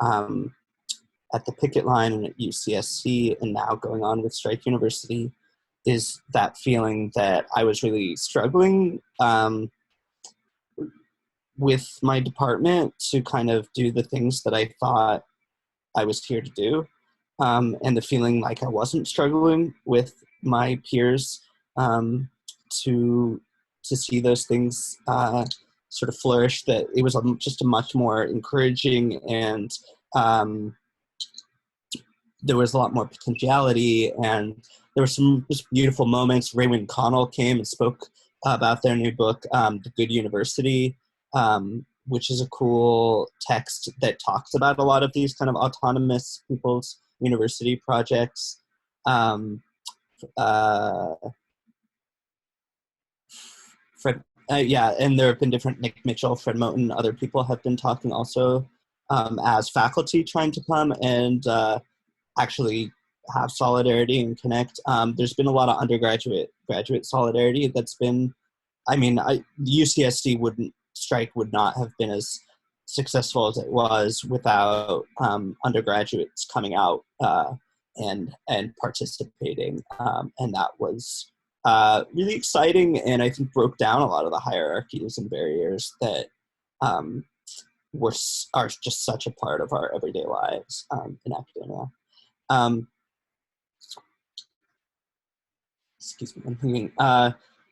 at the picket line and at UCSC, and now going on with Strike University, is that feeling that I was really struggling with my department to kind of do the things that I thought I was here to do, and the feeling like I wasn't struggling with my peers to see those things sort of flourish, that it was just a much more encouraging, and there was a lot more potentiality, and there were some just beautiful moments. Raymond Connell came and spoke about their new book, The Good University, which is a cool text that talks about a lot of these kind of autonomous people's university projects. Fred, yeah, and there have been different, Nick Mitchell, Fred Moten, other people have been talking also as faculty trying to come and actually have solidarity and connect. There's been a lot of graduate solidarity that's been, I mean, UCSD strike would not have been as successful as it was without undergraduates coming out and participating, and that was really exciting, and I think broke down a lot of the hierarchies and barriers that are just such a part of our everyday lives in academia. Excuse me, I'm thinking.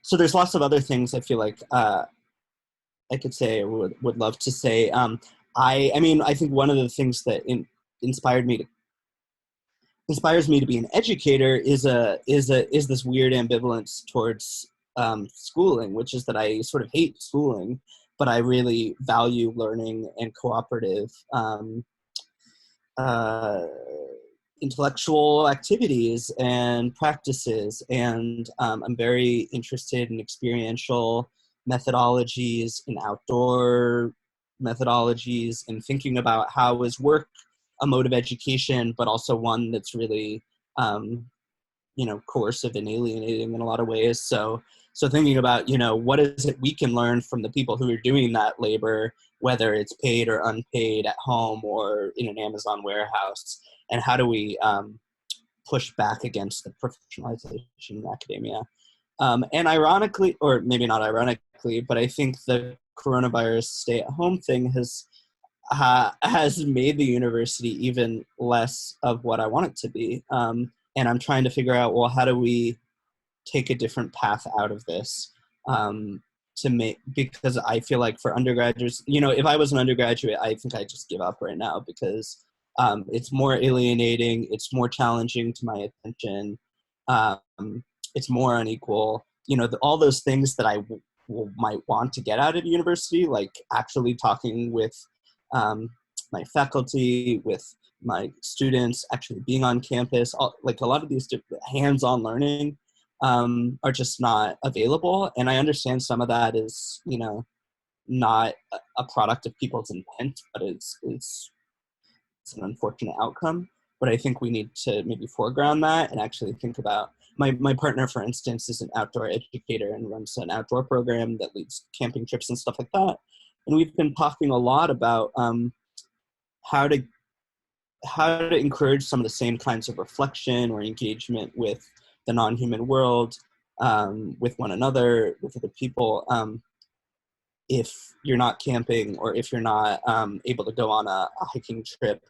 So there's lots of other things I feel like I could say, or would love to say. I mean, I think one of the things that inspires me to be an educator is this weird ambivalence towards schooling, which is that I sort of hate schooling, but I really value learning and cooperative intellectual activities and practices, and I'm very interested in experiential methodologies and outdoor methodologies, and thinking about how is work a mode of education, but also one that's really coercive and alienating in a lot of ways. So thinking about, what is it we can learn from the people who are doing that labor, whether it's paid or unpaid at home or in an Amazon warehouse, and how do we push back against the professionalization in academia? And ironically, or maybe not ironically, but I think the coronavirus stay-at-home thing has made the university even less of what I want it to be. And I'm trying to figure out, well, how do we take a different path out of this, because I feel like for undergraduates, if I was an undergraduate, I think I'd just give up right now, because it's more alienating, it's more challenging to my attention, it's more unequal, all those things that I might want to get out of university, like actually talking with my faculty, with my students, actually being on campus, like a lot of these hands-on learning are just not available. And I understand some of that is, not a product of people's intent, but it's an unfortunate outcome. But I think we need to maybe foreground that and actually think about, my partner, for instance, is an outdoor educator and runs an outdoor program that leads camping trips and stuff like that. And we've been talking a lot about how to encourage some of the same kinds of reflection or engagement with the non-human world, with one another, with other people, if you're not camping or if you're not able to go on a hiking trip.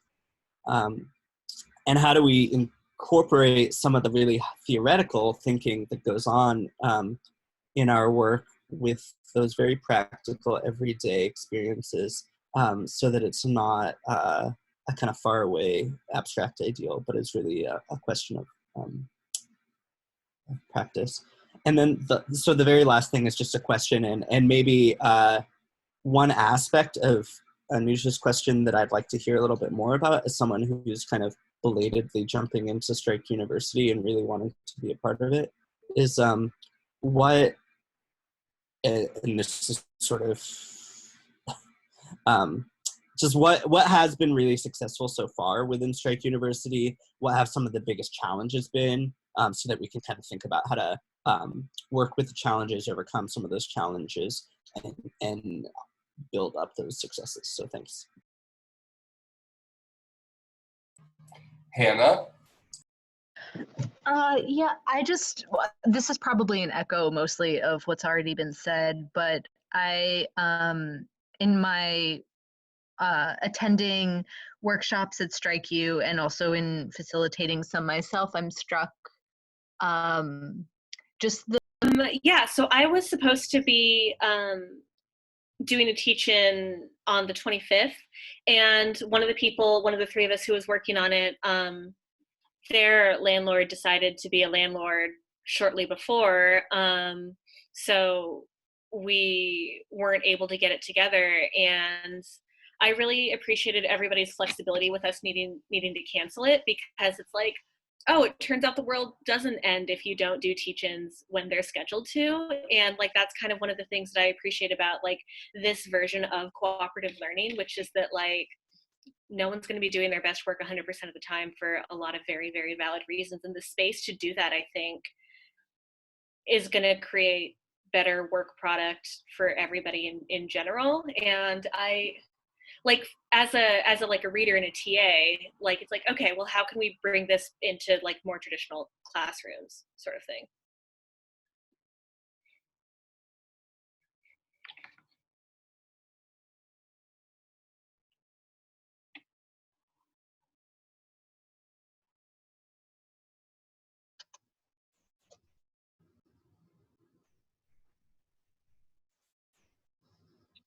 And how do we incorporate some of the really theoretical thinking that goes on in our work with those very practical everyday experiences, so that it's not a kind of far away abstract ideal, but it's really a question of practice. And then so the very last thing is just a question, and maybe one aspect of Anusha's question that I'd like to hear a little bit more about, as someone who's kind of belatedly jumping into Strike University and really wanting to be a part of it, is what, and this is sort of just what has been really successful so far within Strike University, what have some of the biggest challenges been, so that we can kind of think about how to work with the challenges, overcome some of those challenges, and build up those successes. So thanks. Hannah? Yeah, this is probably an echo mostly of what's already been said, but I, in my attending workshops at Strike U and also in facilitating some myself, I'm struck just the yeah, so I was supposed to be doing a teach-in on the 25th, and one of the three of us who was working on it, their landlord decided to be a landlord shortly before, so we weren't able to get it together. And I really appreciated everybody's flexibility with us needing to cancel it, because it's like, oh, it turns out the world doesn't end if you don't do teach-ins when they're scheduled to. And like, that's kind of one of the things that I appreciate about like this version of cooperative learning, which is that like, no one's going to be doing their best work 100% of the time for a lot of very, very valid reasons. And the space to do that, I think, is going to create better work product for everybody in general. And I, like, as a like a reader and a TA, like, it's like, okay, well, how can we bring this into like more traditional classrooms sort of thing?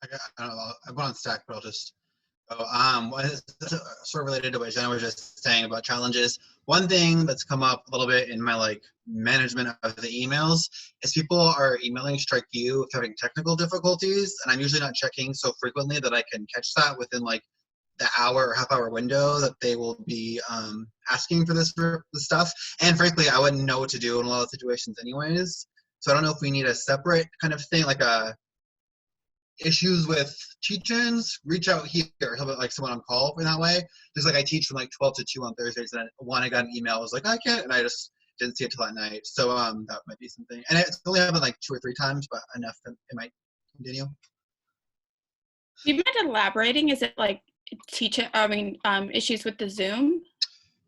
I don't know, I'm going on Stack, but I'll just go. Sort of related to what Jenna was just saying about challenges. One thing that's come up a little bit in my like management of the emails is people are emailing Strike U if having technical difficulties, and I'm usually not checking so frequently that I can catch that within like the hour or half hour window that they will be asking for this stuff. And frankly, I wouldn't know what to do in a lot of situations anyways. So I don't know if we need a separate kind of thing, like a issues with teach-ins, reach out here, help like someone on call in that way. Just like I teach from like 12 to 2 on Thursdays, and I got an email, I was like, I can't, and I just didn't see it till that night. So that might be something. And it's only happened like 2 or 3 times, but enough that it might continue. Do you mind elaborating? Is it like issues with the Zoom?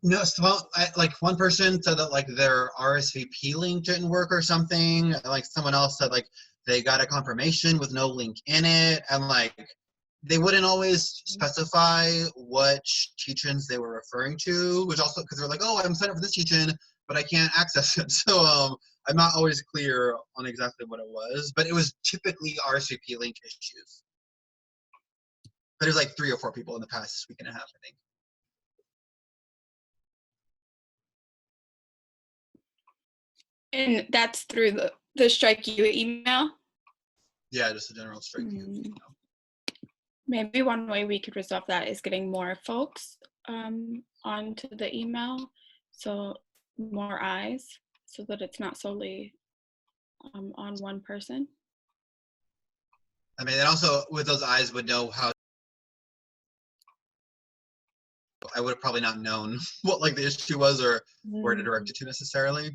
No, so, well, like one person said that like their RSVP link didn't work or something. Like someone else said like they got a confirmation with no link in it, and like they wouldn't always specify which teach-ins they were referring to, which also because they're like, oh, I'm signed up for this teach-in, but I can't access it. So I'm not always clear on exactly what it was, but it was typically RSVP link issues. But there's like 3 or 4 people in the past week and a half, I think. And that's through the Strike You email? Yeah, just a general Strike You email. Maybe one way we could resolve that is getting more folks onto the email, so more eyes, so that it's not solely on one person. I mean, and also with those eyes would know how. I would have probably not known what like the issue was or where to direct it to necessarily.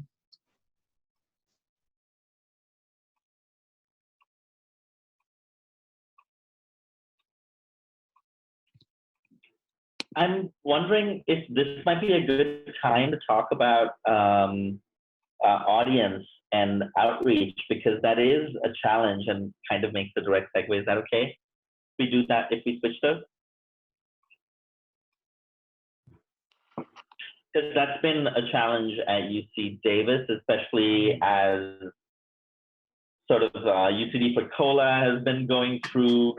I'm wondering if this might be a good time to talk about audience and outreach, because that is a challenge and kind of makes the direct segue. Is that okay? If we do that, if we switch those? Because that's been a challenge at UC Davis, especially as sort of UCD for COLA has been going through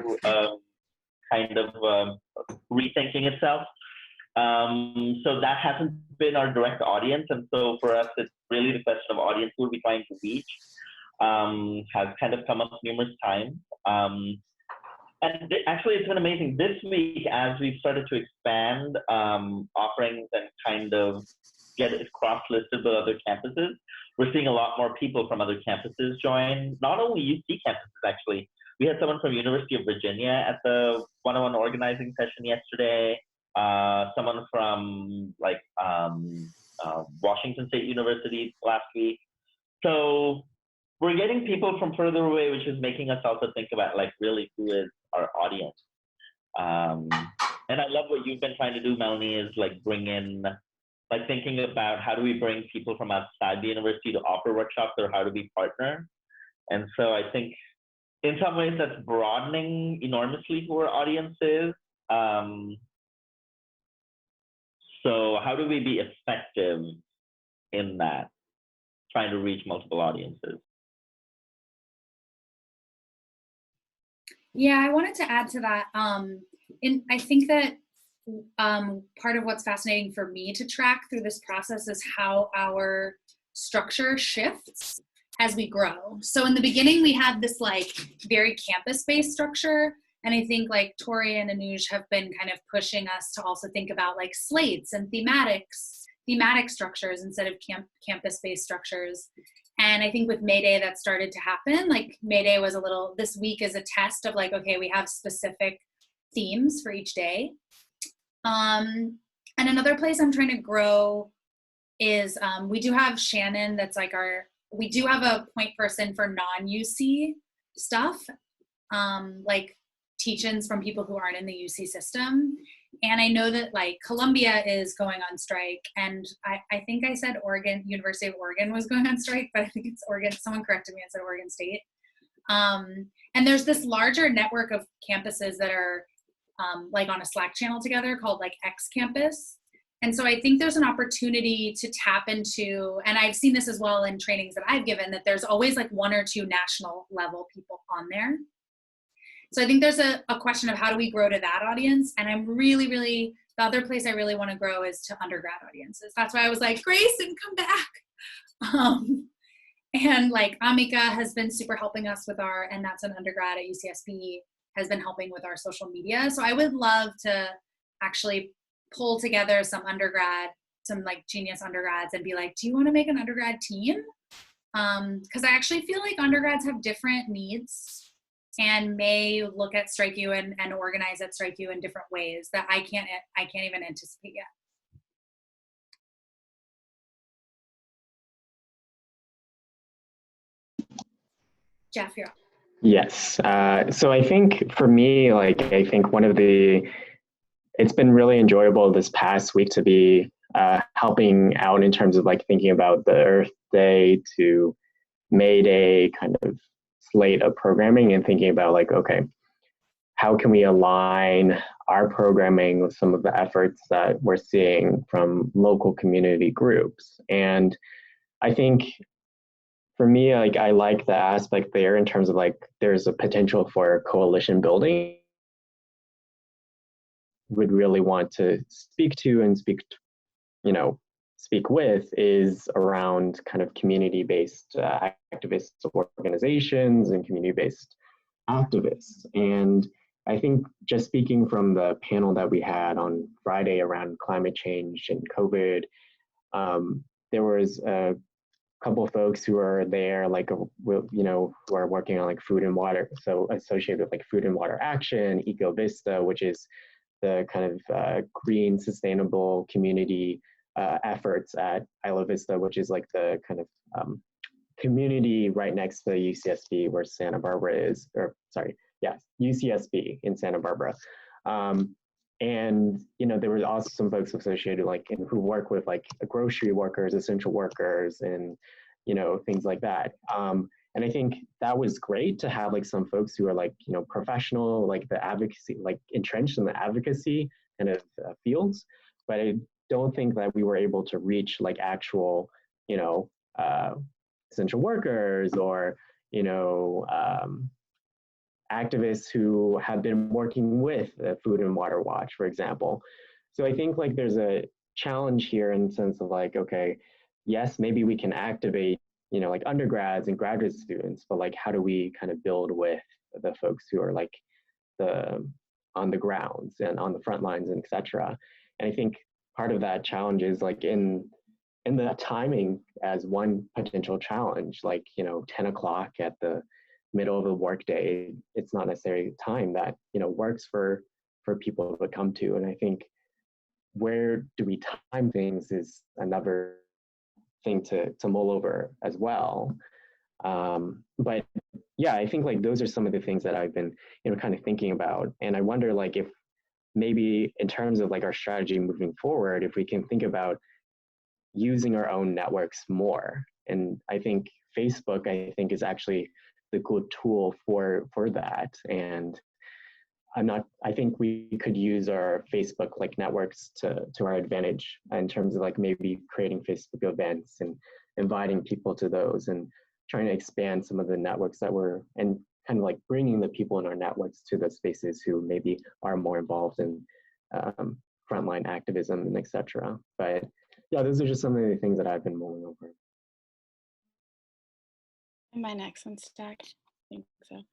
kind of rethinking itself. So that hasn't been our direct audience. And so for us, it's really the question of audience who are we trying to reach has kind of come up numerous times. And actually, it's been amazing. This week, as we've started to expand offerings and kind of get it cross-listed with other campuses, we're seeing a lot more people from other campuses join, not only UC campuses, actually. We had someone from University of Virginia at the one-on-one organizing session yesterday, someone from like Washington State University last week. So we're getting people from further away, which is making us also think about like really who is our audience. And I love what you've been trying to do, Melanie, is like bring in, like thinking about how do we bring people from outside the university to offer workshops, or how do we partner? And so I think in some ways that's broadening enormously who our audience is. So how do we be effective in that, trying to reach multiple audiences? Yeah, I wanted to add to that. I think that part of what's fascinating for me to track through this process is how our structure shifts as we grow. So in the beginning, we had this like very campus-based structure. And I think like Tori and Anuj have been kind of pushing us to also think about like slates and thematic structures instead of campus-based structures. And I think with May Day that started to happen. Like May Day was this week is a test of like, okay, we have specific themes for each day. And another place I'm trying to grow is we do have Shannon, that's like we do have a point person for non-UC stuff, like teach-ins from people who aren't in the UC system. And I know that like Columbia is going on strike, and I think I said University of Oregon was going on strike, but I think it's Oregon. Someone corrected me and said Oregon State. And there's this larger network of campuses that are like on a Slack channel together called like X Campus. And so I think there's an opportunity to tap into, and I've seen this as well in trainings that I've given, that there's always like 1 or 2 national level people on there. So I think there's a question of how do we grow to that audience? And I'm really, the other place I really want to grow is to undergrad audiences. That's why I was like, Grayson, come back. And like Amika has been super helping us with and that's an undergrad at UCSB, has been helping with our social media. So I would love to actually pull together some like genius undergrads and be like, do you want to make an undergrad team? Because I actually feel like undergrads have different needs and may look at Strike You and organize at Strike You in different ways that I can't even anticipate yet. Jeff, you're up. Yes. So I think for me, like, I think it's been really enjoyable this past week to be helping out in terms of like thinking about the Earth Day to May Day kind of slate of programming and thinking about like, okay, how can we align our programming with some of the efforts that we're seeing from local community groups? And I think for me, like I like the aspect there in terms of like there's a potential for coalition building. Would really want to speak to and speak with is around kind of community-based activist organizations and community-based activists. And I think just speaking from the panel that we had on Friday around climate change and COVID, there was a couple of folks who are there, like, who are working on like food and water. So associated with like food and water action, EcoVista, which is the kind of green, sustainable community efforts at Isla Vista, which is like the kind of community right next to UCSB where Santa Barbara is, or sorry, yes, UCSB in Santa Barbara. And, there were also some folks associated who work with like grocery workers, essential workers, and, things like that. And I think that was great to have like some folks who are like, professional, like the advocacy, like entrenched in the advocacy kind of fields. But I don't think that we were able to reach like actual, essential workers or, activists who have been working with the Food and Water Watch, for example. So I think like there's a challenge here in the sense of like, okay, yes, maybe we can activate, like undergrads and graduate students, but like how do we kind of build with the folks who are like on the grounds and on the front lines and et cetera. And I think part of that challenge is like in the timing as one potential challenge, like, 10 o'clock at the middle of the workday, it's not necessarily time that, works for people to come to. And I think where do we time things is another thing to mull over as well. But yeah, I think like those are some of the things that I've been, kind of thinking about. And I wonder like if maybe in terms of like our strategy moving forward, if we can think about using our own networks more. And I think Facebook, is actually the good tool for that. And I think we could use our Facebook like networks to our advantage in terms of like maybe creating Facebook events and inviting people to those and trying to expand some of the networks and kind of like bringing the people in our networks to the spaces who maybe are more involved in frontline activism and et cetera. But yeah, those are just some of the things that I've been mulling over. Am I next on stack? I think so.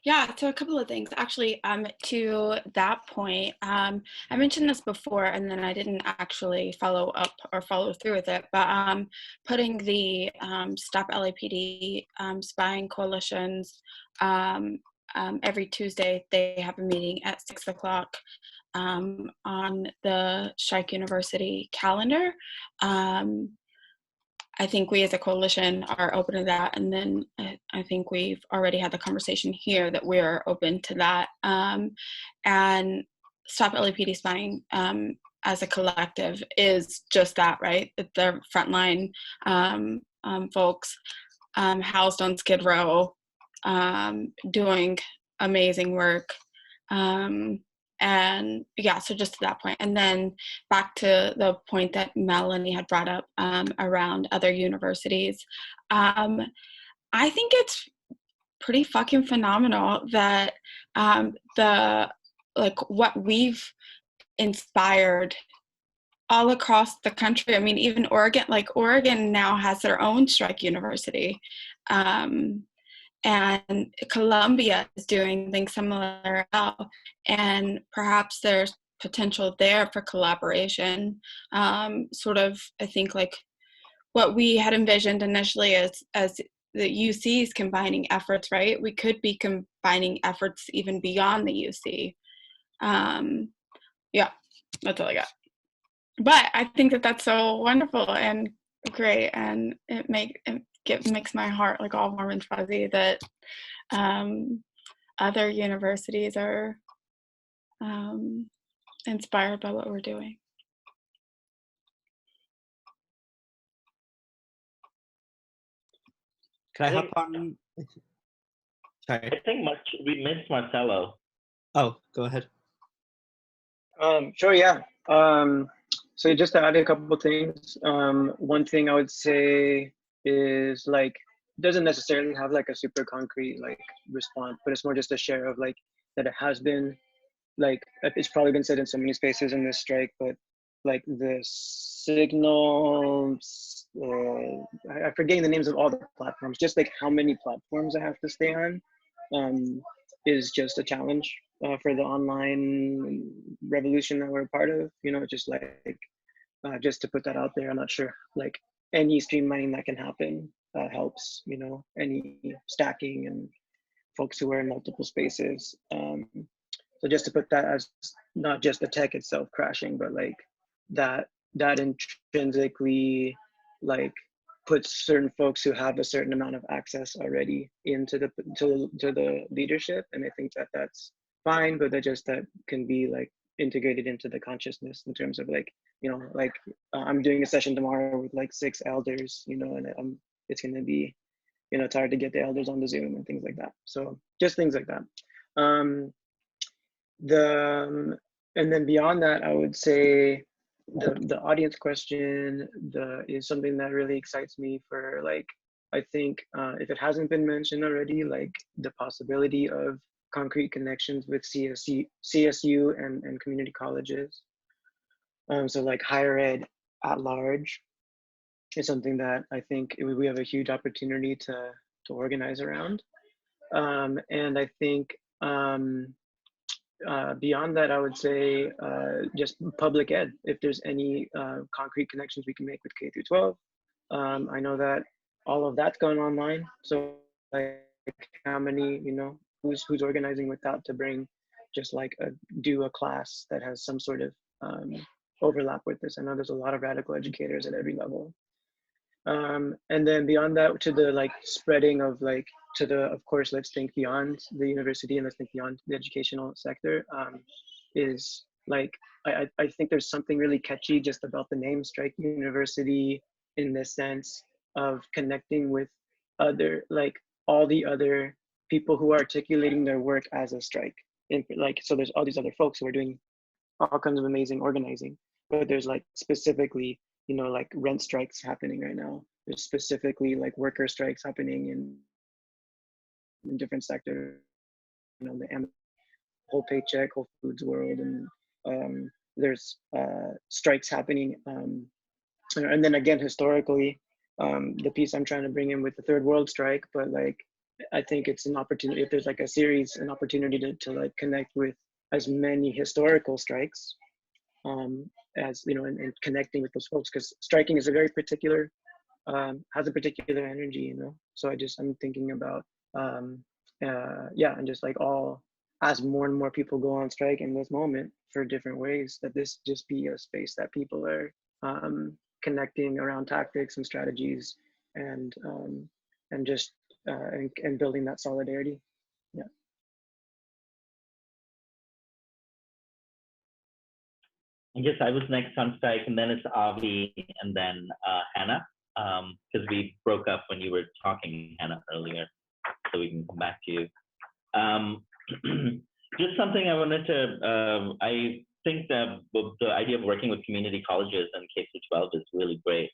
Yeah, so a couple of things actually. To that point, I mentioned this before, and then I didn't actually follow up or follow through with it. But putting the Stop LAPD spying coalitions every Tuesday, they have a meeting at 6 o'clock on the Strike University calendar. I think we as a coalition are open to that. And then I think we've already had the conversation here that we're open to that. And Stop LAPD Spying as a collective is just that, right? The frontline folks housed on Skid Row doing amazing work. And yeah, so just to that point. And then back to the point that Melanie had brought up around other universities. I think it's pretty fucking phenomenal that what we've inspired all across the country. I mean, even Oregon now has their own strike university. And Columbia is doing things similar now, and perhaps there's potential there for collaboration. Sort of, I think, like what we had envisioned initially as the UC's combining efforts, right? We could be combining efforts even beyond the UC. Yeah, that's all I got. But I think that that's so wonderful and great, and makes my heart like all warm and fuzzy that other universities are inspired by what we're doing. Can I hop on? Sorry. I think we missed Marcelo. Oh, go ahead. Sure, yeah. So just to add a couple of things, one thing I would say is like, doesn't necessarily have like a super concrete like response, but it's more just a share of like that it has been like, it's probably been said in so many spaces in this strike, but like the signals, I'm forgetting the names of all the platforms, just like how many platforms I have to stay on is just a challenge for the online revolution that we're a part of, you know, just like, just to put that out there. I'm not sure like any streamlining that can happen helps, you know, any stacking and folks who are in multiple spaces. So just to put that as not just the tech itself crashing, but like that intrinsically like puts certain folks who have a certain amount of access already into the to the leadership, and I think that that's fine, but that can be like integrated into the consciousness in terms of like, you know, like I'm doing a session tomorrow with like 6 elders, you know, and it's going to be, you know, it's hard to get the elders on the Zoom and things like that. So just things like that. And then beyond that, I would say the audience question is something that really excites me for like, I think if it hasn't been mentioned already, like the possibility of concrete connections with CSU and community colleges. So like higher ed at large is something that I think we have a huge opportunity to organize around. And I think beyond that, I would say just public ed, if there's any concrete connections we can make with K through 12. I know that all of that's going online. So like how many, you know, who's organizing with that to bring just like do a class that has some sort of overlap with this. I know there's a lot of radical educators at every level. And then beyond that, to the like spreading of like to the, of course, let's think beyond the university and let's think beyond the educational sector is like, I think there's something really catchy just about the name Strike University in the sense of connecting with other, like all the other people who are articulating their work as a strike. And like, so there's all these other folks who are doing all kinds of amazing organizing, but there's like specifically, you know, like rent strikes happening right now. There's specifically like worker strikes happening in different sectors, you know, the whole paycheck, Whole Foods world, and there's strikes happening. And then again, historically, the piece I'm trying to bring in with the third world strike, but like, I think it's an opportunity, if there's like a series, an opportunity to like connect with as many historical strikes as, you know, and connecting with those folks, because striking is a very particular, has a particular energy, you know? So I'm thinking about, yeah, and just like as more and more people go on strike in this moment for different ways, that this just be a space that people are connecting around tactics and strategies and just, and building that solidarity. Yeah. I guess I was next on strike, and then it's Avi, and then Hannah, because we broke up when you were talking, Hannah, earlier, so we can come back to you. Just something I wanted to, I think that the idea of working with community colleges and K-12 is really great.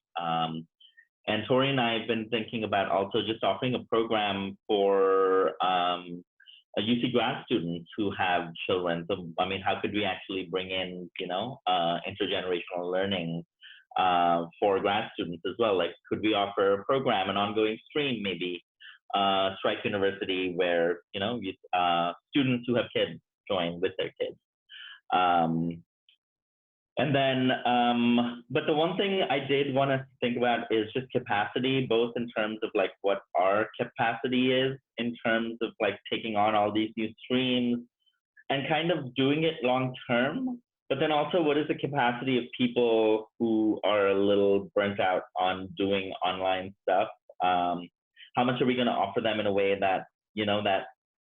And Tori and I have been thinking about also just offering a program for UC grad students who have children. So, I mean, how could we actually bring in, you know, intergenerational learning for grad students as well? Like, could we offer a program, an ongoing stream, maybe, Strike University, where, you know, students who have kids join with their kids. And then, but the one thing I did want to think about is just capacity, both in terms of like what our capacity is in terms of like taking on all these new streams and kind of doing it long term, but then also what is the capacity of people who are a little burnt out on doing online stuff How much are we going to offer them in a way that, that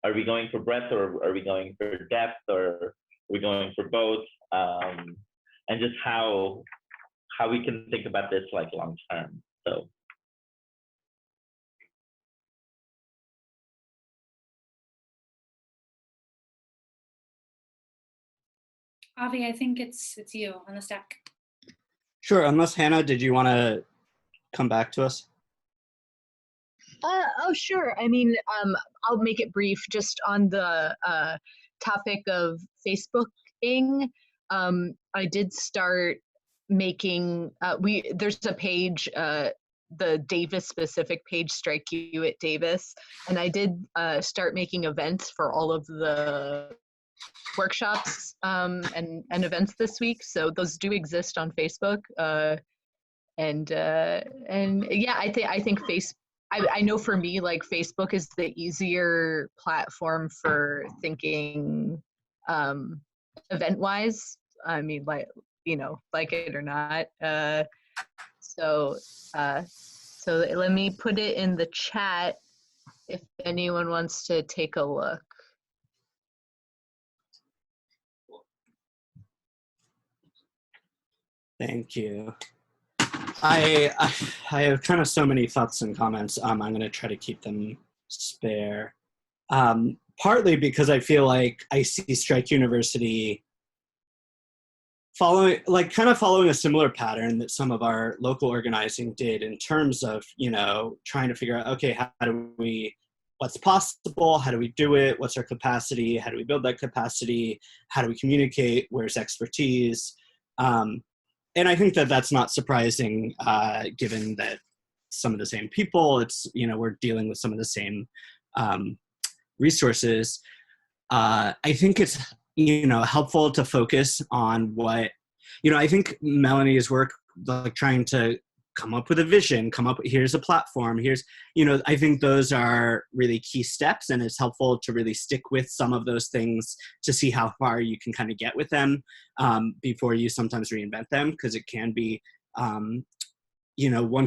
are we going for breadth or are we going for depth or are we going for both? And just how we can think about this like long term. So. Avi, I think it's you on the stack. Sure, unless Hannah, did you want to come back to us? Oh, sure. I mean, I'll make it brief just on the topic of Facebooking. I did start making, there's a page, the Davis specific page, Strike You at Davis, and I did start making events for all of the workshops and events this week. So those do exist on Facebook. And yeah, I think I know for me, like Facebook is the easier platform for thinking event wise. I mean, like, like it or not. So let me put it in the chat if anyone wants to take a look. Thank you. I have kind of so many thoughts and comments. I'm going to try to keep them spare. Partly because I feel like I see Strike University following a similar pattern that some of our local organizing did in terms of, trying to figure out, okay, what's possible? How do we do it? What's our capacity? How do we build that capacity? How do we communicate? Where's expertise? And I think that that's not surprising, given that some of the same people, we're dealing with some of the same resources. I think it's, helpful to focus on what, I think Melanie's work, like trying to come up with a vision, here's a platform, I think those are really key steps, and it's helpful to really stick with some of those things to see how far you can kind of get with them before you sometimes reinvent them, because it can be, one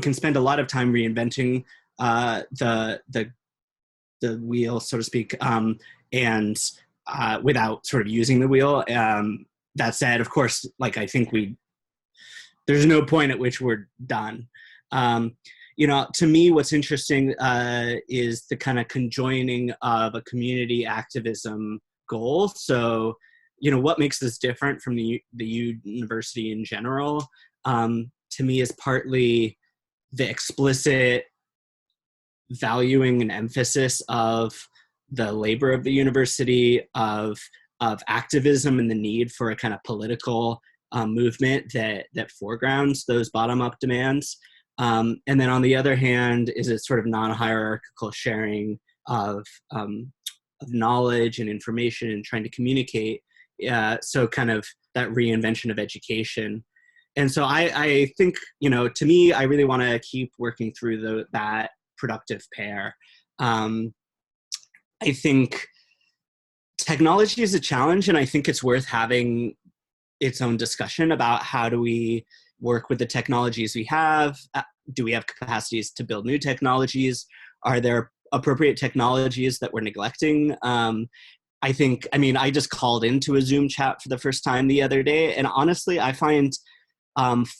can spend a lot of time reinventing the wheel, so to speak, and without sort of using the wheel. That said, of course, like I think there's no point at which we're done. To me, what's interesting is the kind of conjoining of a community activism goal. So, what makes this different from the university in general, to me, is partly the explicit valuing and emphasis of the labor of the university, of activism and the need for a kind of political movement that foregrounds those bottom-up demands. And then on the other hand, is it sort of non-hierarchical sharing of knowledge and information and trying to communicate. So kind of that reinvention of education. And so I think, to me, I really want to keep working through that productive pair. I think technology is a challenge, and I think it's worth having its own discussion about how do we work with the technologies we have. Do we have capacities to build new technologies? Are there appropriate technologies that we're neglecting? I just called into a Zoom chat for the first time the other day, and honestly, I find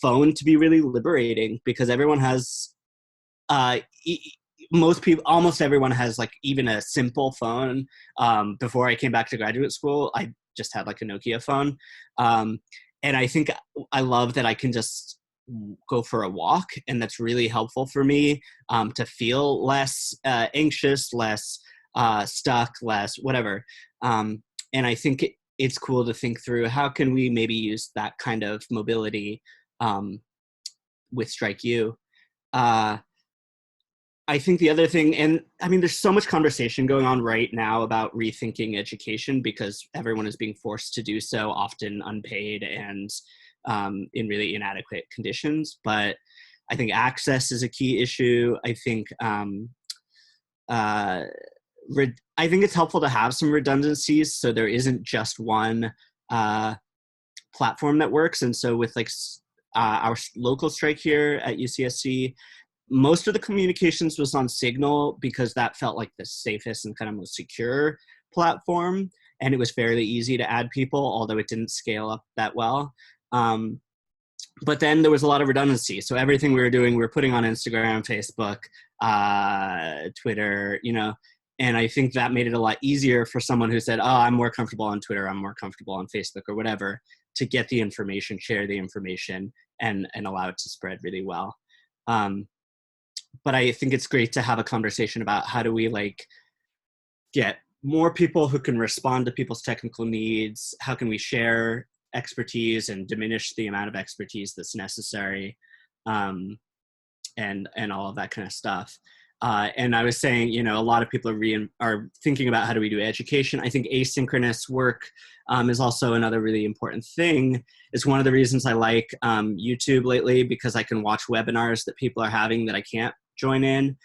phone to be really liberating, because everyone has almost everyone has like even a simple phone. Before I came back to graduate school, I just had like a Nokia phone. And I think I love that I can just go for a walk, and that's really helpful for me to feel less anxious, less stuck, less whatever. And I think it's cool to think through how can we maybe use that kind of mobility with Strike U. I think the other thing, and there's so much conversation going on right now about rethinking education, because everyone is being forced to do so, often unpaid and in really inadequate conditions. But I think access is a key issue. I think it's helpful to have some redundancies, so there isn't just one platform that works. And so with like our local strike here at UCSC, most of the communications was on Signal because that felt like the safest and kind of most secure platform. And it was fairly easy to add people, although it didn't scale up that well. But then there was a lot of redundancy. So everything we were doing, we were putting on Instagram, Facebook, Twitter, you know, and I think that made it a lot easier for someone who said, oh, I'm more comfortable on Twitter, I'm more comfortable on Facebook or whatever, to get the information, share the information, and allow it to spread really well. But I think it's great to have a conversation about how do we like get more people who can respond to people's technical needs, how can we share expertise and diminish the amount of expertise that's necessary, and all of that kind of stuff. And I was saying, you know, a lot of people are thinking about how do we do education. I think asynchronous work is also another really important thing. It's one of the reasons I like YouTube lately, because I can watch webinars that people are having that I can't join in,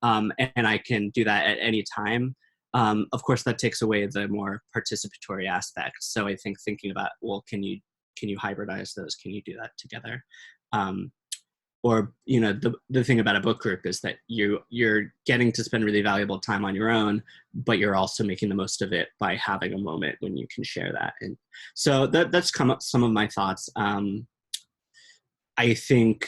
and I can do that at any time. Of course, that takes away the more participatory aspect. So I think thinking about, well, can you hybridize those? Can you do that together? Or, you know, the thing about a book group is that you're getting to spend really valuable time on your own, but you're also making the most of it by having a moment when you can share that. And so that's come up some of my thoughts. I think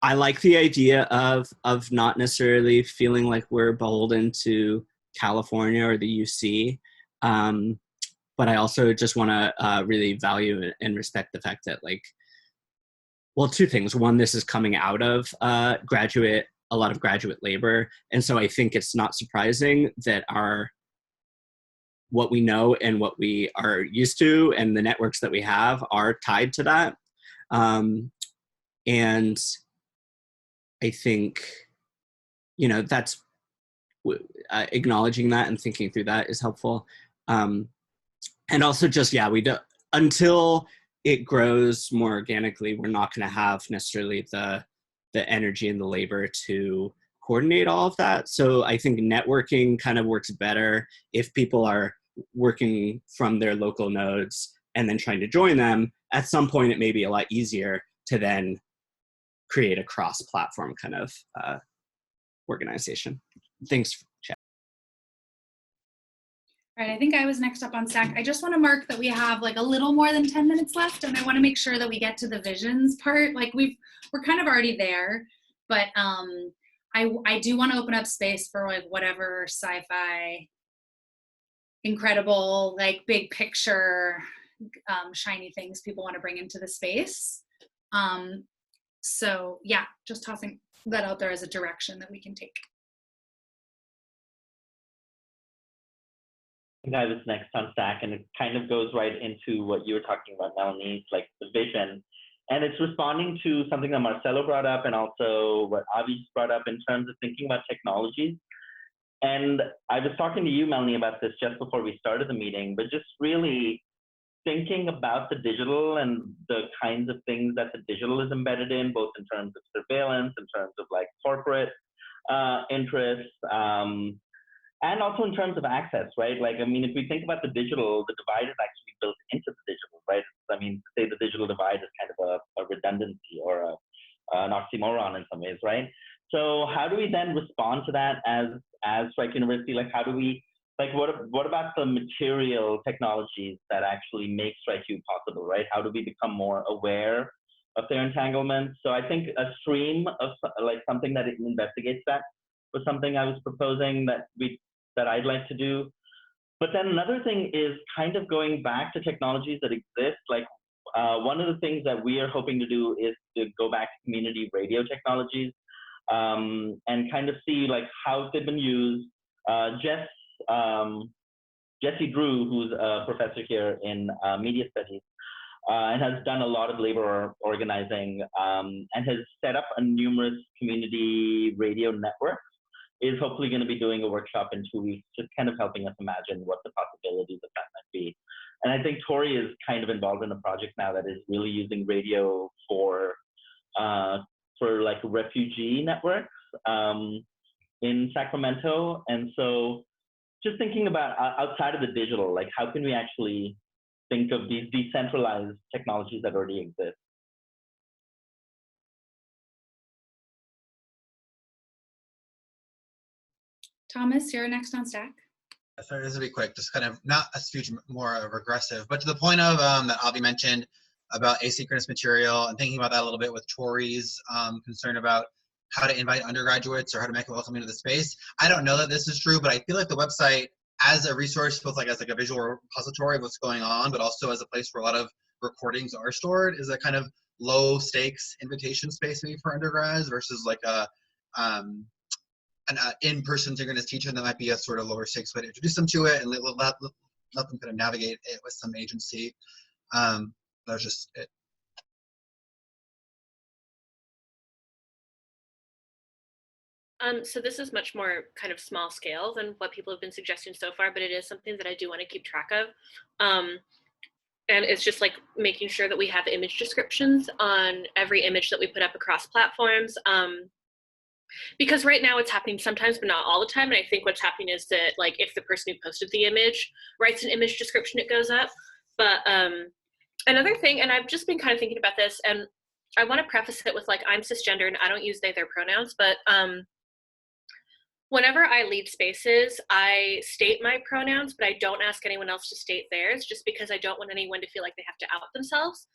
I like the idea of not necessarily feeling like we're beholden to California or the UC, but I also just want to really value and respect the fact that, like, well, two things. One, this is coming out of a lot of graduate labor, and so I think it's not surprising that what we know and what we are used to and the networks that we have are tied to that, and I think, you know, that's acknowledging that and thinking through that is helpful. And also just, yeah, we don't, until it grows more organically, we're not going to have necessarily the energy and the labor to coordinate all of that. So I think networking kind of works better if people are working from their local nodes and then trying to join them. At some point, it may be a lot easier to then create a cross-platform kind of organization. Thanks, Chad. All right, I think I was next up on Stack. I just want to mark that we have like a little more than 10 minutes left, and I want to make sure that we get to the visions part. Like we're kind of already there, but I do want to open up space for like whatever sci-fi, incredible, like big picture, shiny things people want to bring into the space. So yeah, just tossing that out there as a direction that we can take. I think I was next on Stack, and it kind of goes right into what you were talking about, Melanie, like the vision. And it's responding to something that Marcelo brought up and also what Avi's brought up in terms of thinking about technologies. And I was talking to you, Melanie, about this just before we started the meeting, but just really thinking about the digital and the kinds of things that the digital is embedded in, both in terms of surveillance, in terms of like corporate interests, and also in terms of access, right? Like, I mean, if we think about the digital, the divide is actually built into the digital, right? I mean, to say the digital divide is kind of a redundancy or an oxymoron in some ways, right? So how do we then respond to that as Strike University? Like, how do we, like, what about the material technologies that actually make StrikeU possible, right? How do we become more aware of their entanglements? So I think a stream of like something that investigates that was something I was proposing that I'd like to do. But then another thing is kind of going back to technologies that exist. Like one of the things that we are hoping to do is to go back to community radio technologies and kind of see like how they've been used. Jesse Drew, who's a professor here in media studies, and has done a lot of labor organizing and has set up a numerous community radio networks, is hopefully going to be doing a workshop in 2 weeks, just kind of helping us imagine what the possibilities of that might be. And I think Tori is kind of involved in a project now that is really using radio for like refugee networks in Sacramento. And so just thinking about outside of the digital, like how can we actually think of these decentralized technologies that already exist? Thomas, you're next on Stack. Sorry, this will be quick, just kind of not a huge, more regressive, but to the point of that Avi mentioned about asynchronous material and thinking about that a little bit with Tori's concern about how to invite undergraduates or how to make it welcome into the space. I don't know that this is true, but I feel like the website as a resource, both like as like a visual repository of what's going on, but also as a place where a lot of recordings are stored, is a kind of low stakes invitation space maybe for undergrads versus like a an in-person synchronous teacher that might be a sort of lower stakes way to introduce them to it and let them kind of navigate it with some agency. That was just it. So this is much more kind of small scale than what people have been suggesting so far, but it is something that I do want to keep track of. And it's just like making sure that we have image descriptions on every image that we put up across platforms. Because right now it's happening sometimes, but not all the time. And I think what's happening is that like if the person who posted the image writes an image description, it goes up. But another thing, and I've just been kind of thinking about this, and I want to preface it with like, I'm cisgender and I don't use they, their pronouns, but whenever I lead spaces, I state my pronouns, but I don't ask anyone else to state theirs just because I don't want anyone to feel like they have to out themselves.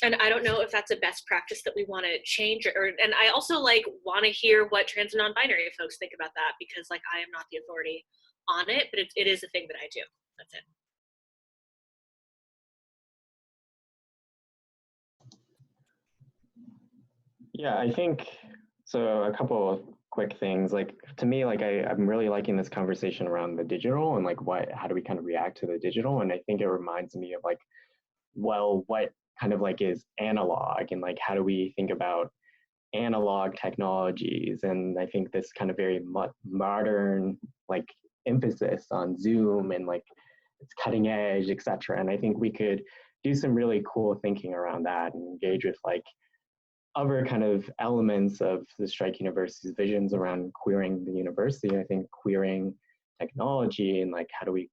And I don't know if that's a best practice that we want to change, and I also like want to hear what trans and non-binary folks think about that, because like I am not the authority on it, but it is a thing that I do. That's it. Yeah, I think so. A couple of quick things. Like to me, like I'm really liking this conversation around the digital and like how do we kind of react to the digital? And I think it reminds me of like, well, what kind of like is analog and like how do we think about analog technologies? And I think this kind of very modern like emphasis on Zoom and like it's cutting edge, etc. And I think we could do some really cool thinking around that and engage with like other kind of elements of the Strike University's visions around queering the university. I think queering technology and like how do we,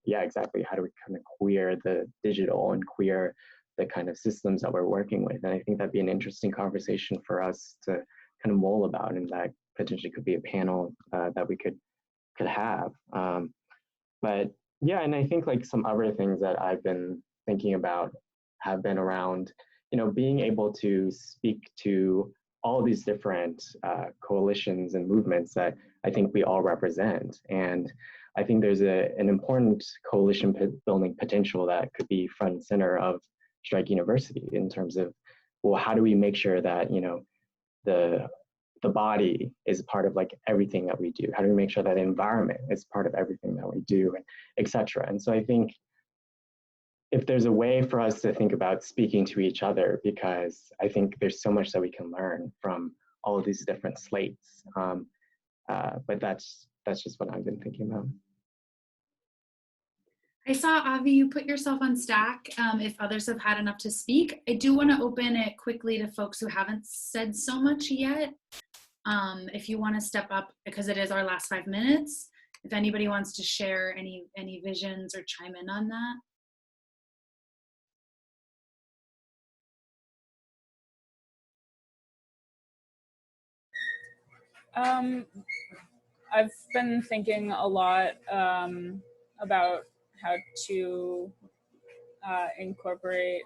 yeah, exactly. How do we kind of queer the digital and queer the kind of systems that we're working with? And I think that'd be an interesting conversation for us to kind of mull about, and that potentially could be a panel that we could have. But yeah, and I think like some other things that I've been thinking about have been around, you know, being able to speak to all these different coalitions and movements that I think we all represent. And I think there's an important coalition building potential that could be front and center of Strike University in terms of, well, how do we make sure that, you know, the body is part of like everything that we do? How do we make sure that the environment is part of everything that we do, and et cetera? And so I think if there's a way for us to think about speaking to each other, because I think there's so much that we can learn from all of these different slates. But that's just what I've been thinking about. I saw, Avi, you put yourself on Stack if others have had enough to speak. I do want to open it quickly to folks who haven't said so much yet. If you want to step up, because it is our last 5 minutes, if anybody wants to share any visions or chime in on that. I've been thinking a lot about how to incorporate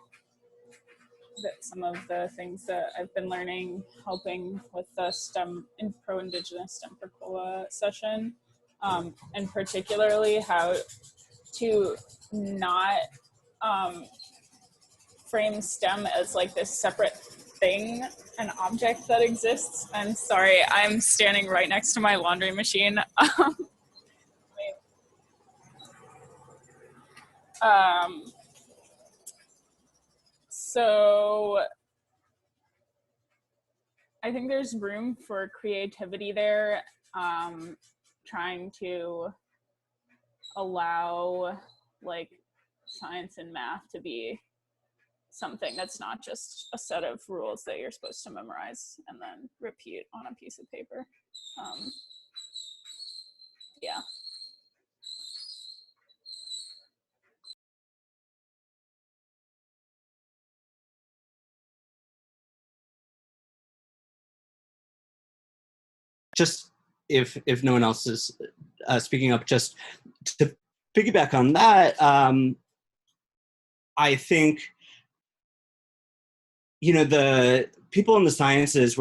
some of the things that I've been learning, helping with the STEM and pro-Indigenous STEM for COLA session, and particularly how to not frame STEM as like this separate thing, an object that exists. I'm sorry, I'm standing right next to my laundry machine. So I think there's room for creativity there, trying to allow like science and math to be something that's not just a set of rules that you're supposed to memorize and then repeat on a piece of paper. Yeah. Just if no one else is speaking up, just to piggyback on that, I think, the people in the sciences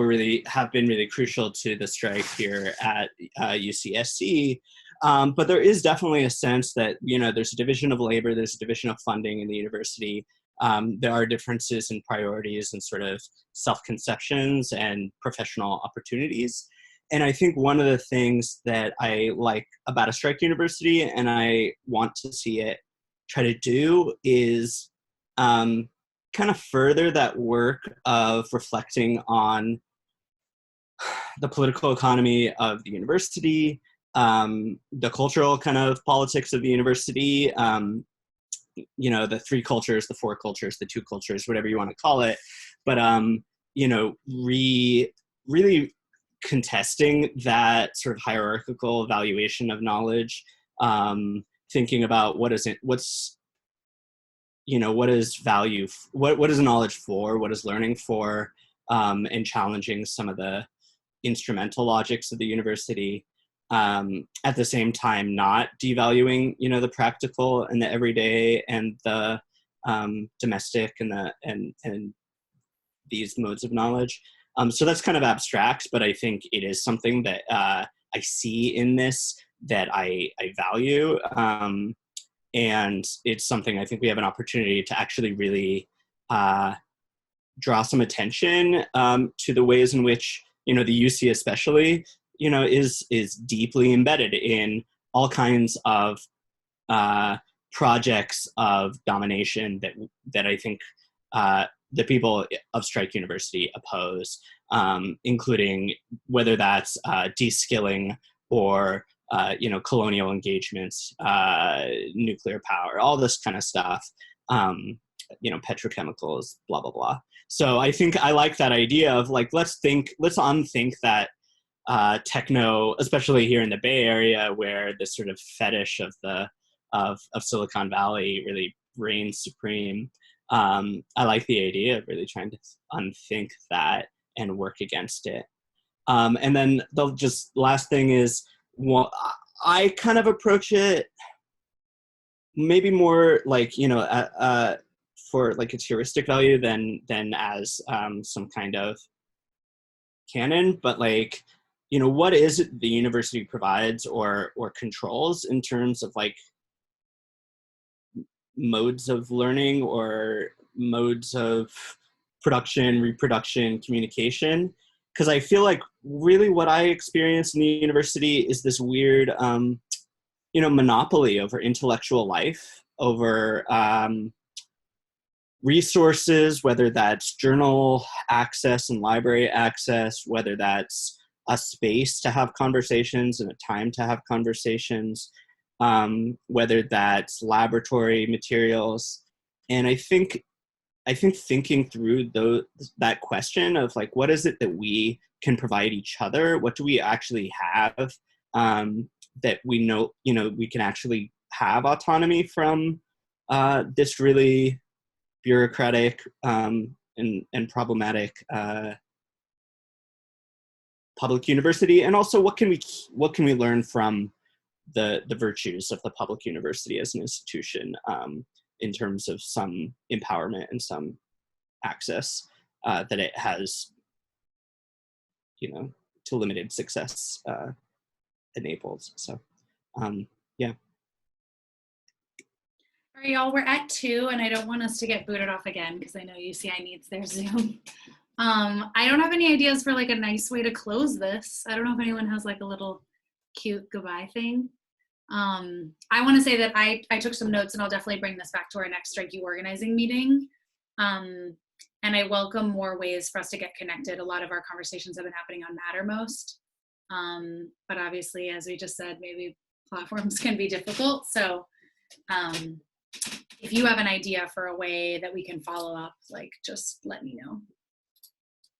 have been really crucial to the strike here at UCSC. But there is definitely a sense that, there's a division of labor, there's a division of funding in the university. There are differences in priorities and sort of self-conceptions and professional opportunities. And I think one of the things that I like about a strike university, and I want to see it try to do, is kind of further that work of reflecting on the political economy of the university, the cultural kind of politics of the university, the 3 cultures, the 4 cultures, the 2 cultures, whatever you want to call it. But, really contesting that sort of hierarchical evaluation of knowledge, thinking about what is value, what is knowledge for, what is learning for, and challenging some of the instrumental logics of the university, at the same time not devaluing the practical and the everyday and the domestic and these modes of knowledge. So that's kind of abstract, but I think it is something that I see in this that I value. And it's something I think we have an opportunity to actually really draw some attention to the ways in which, the UC especially, is deeply embedded in all kinds of projects of domination that I think the people of Strike University oppose, including whether that's de-skilling or colonial engagements, nuclear power, all this kind of stuff, petrochemicals, blah, blah, blah. So I think I like that idea of like, let's unthink that techno, especially here in the Bay Area, where this sort of fetish of Silicon Valley really reigns supreme. I like the idea of really trying to unthink that and work against it. And then the just last thing is, I kind of approach it maybe more like, for like its heuristic value than as some kind of canon, but like, what is it the university provides or controls in terms of like modes of learning or modes of production, reproduction, communication? Because I feel like really what I experienced in the university is this weird, monopoly over intellectual life, over resources, whether that's journal access and library access, whether that's a space to have conversations and a time to have conversations, whether that's laboratory materials. And I think thinking through that question of like, what is it that we can provide each other? What do we actually have that we know, we can actually have autonomy from this really bureaucratic and problematic public university? And also, what can we learn from the virtues of the public university as an institution, in terms of some empowerment and some access that it has, to limited success enabled. So, yeah. All right, y'all, we're at 2, and I don't want us to get booted off again because I know UCI needs their Zoom. I don't have any ideas for like a nice way to close this. I don't know if anyone has like a little cute goodbye thing. I want to say that I took some notes, and I'll definitely bring this back to our next Strike U organizing meeting. And I welcome more ways for us to get connected. A lot of our conversations have been happening on Mattermost. But obviously, as we just said, maybe platforms can be difficult. So if you have an idea for a way that we can follow up, like just let me know.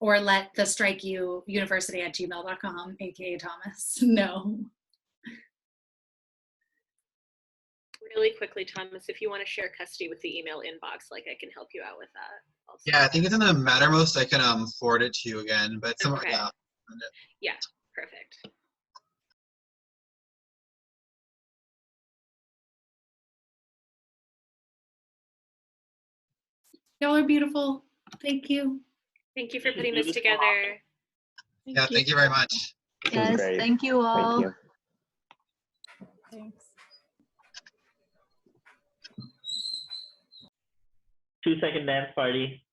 Or let the Strike U university@gmail.com, aka Thomas, know. Really quickly, Thomas, if you want to share custody with the email inbox, like I can help you out with that also. Yeah, I think it's in the Mattermost. I can forward it to you again, but somewhere, Okay. yeah. Yeah, perfect. Y'all are beautiful. Thank you. Thank you for putting this together. Yeah, thank you very much. This was Yes, great. thank you all. Thank you. Thanks. 2-second dance party.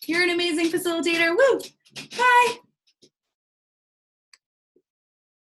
You're an amazing facilitator. Woo! Bye.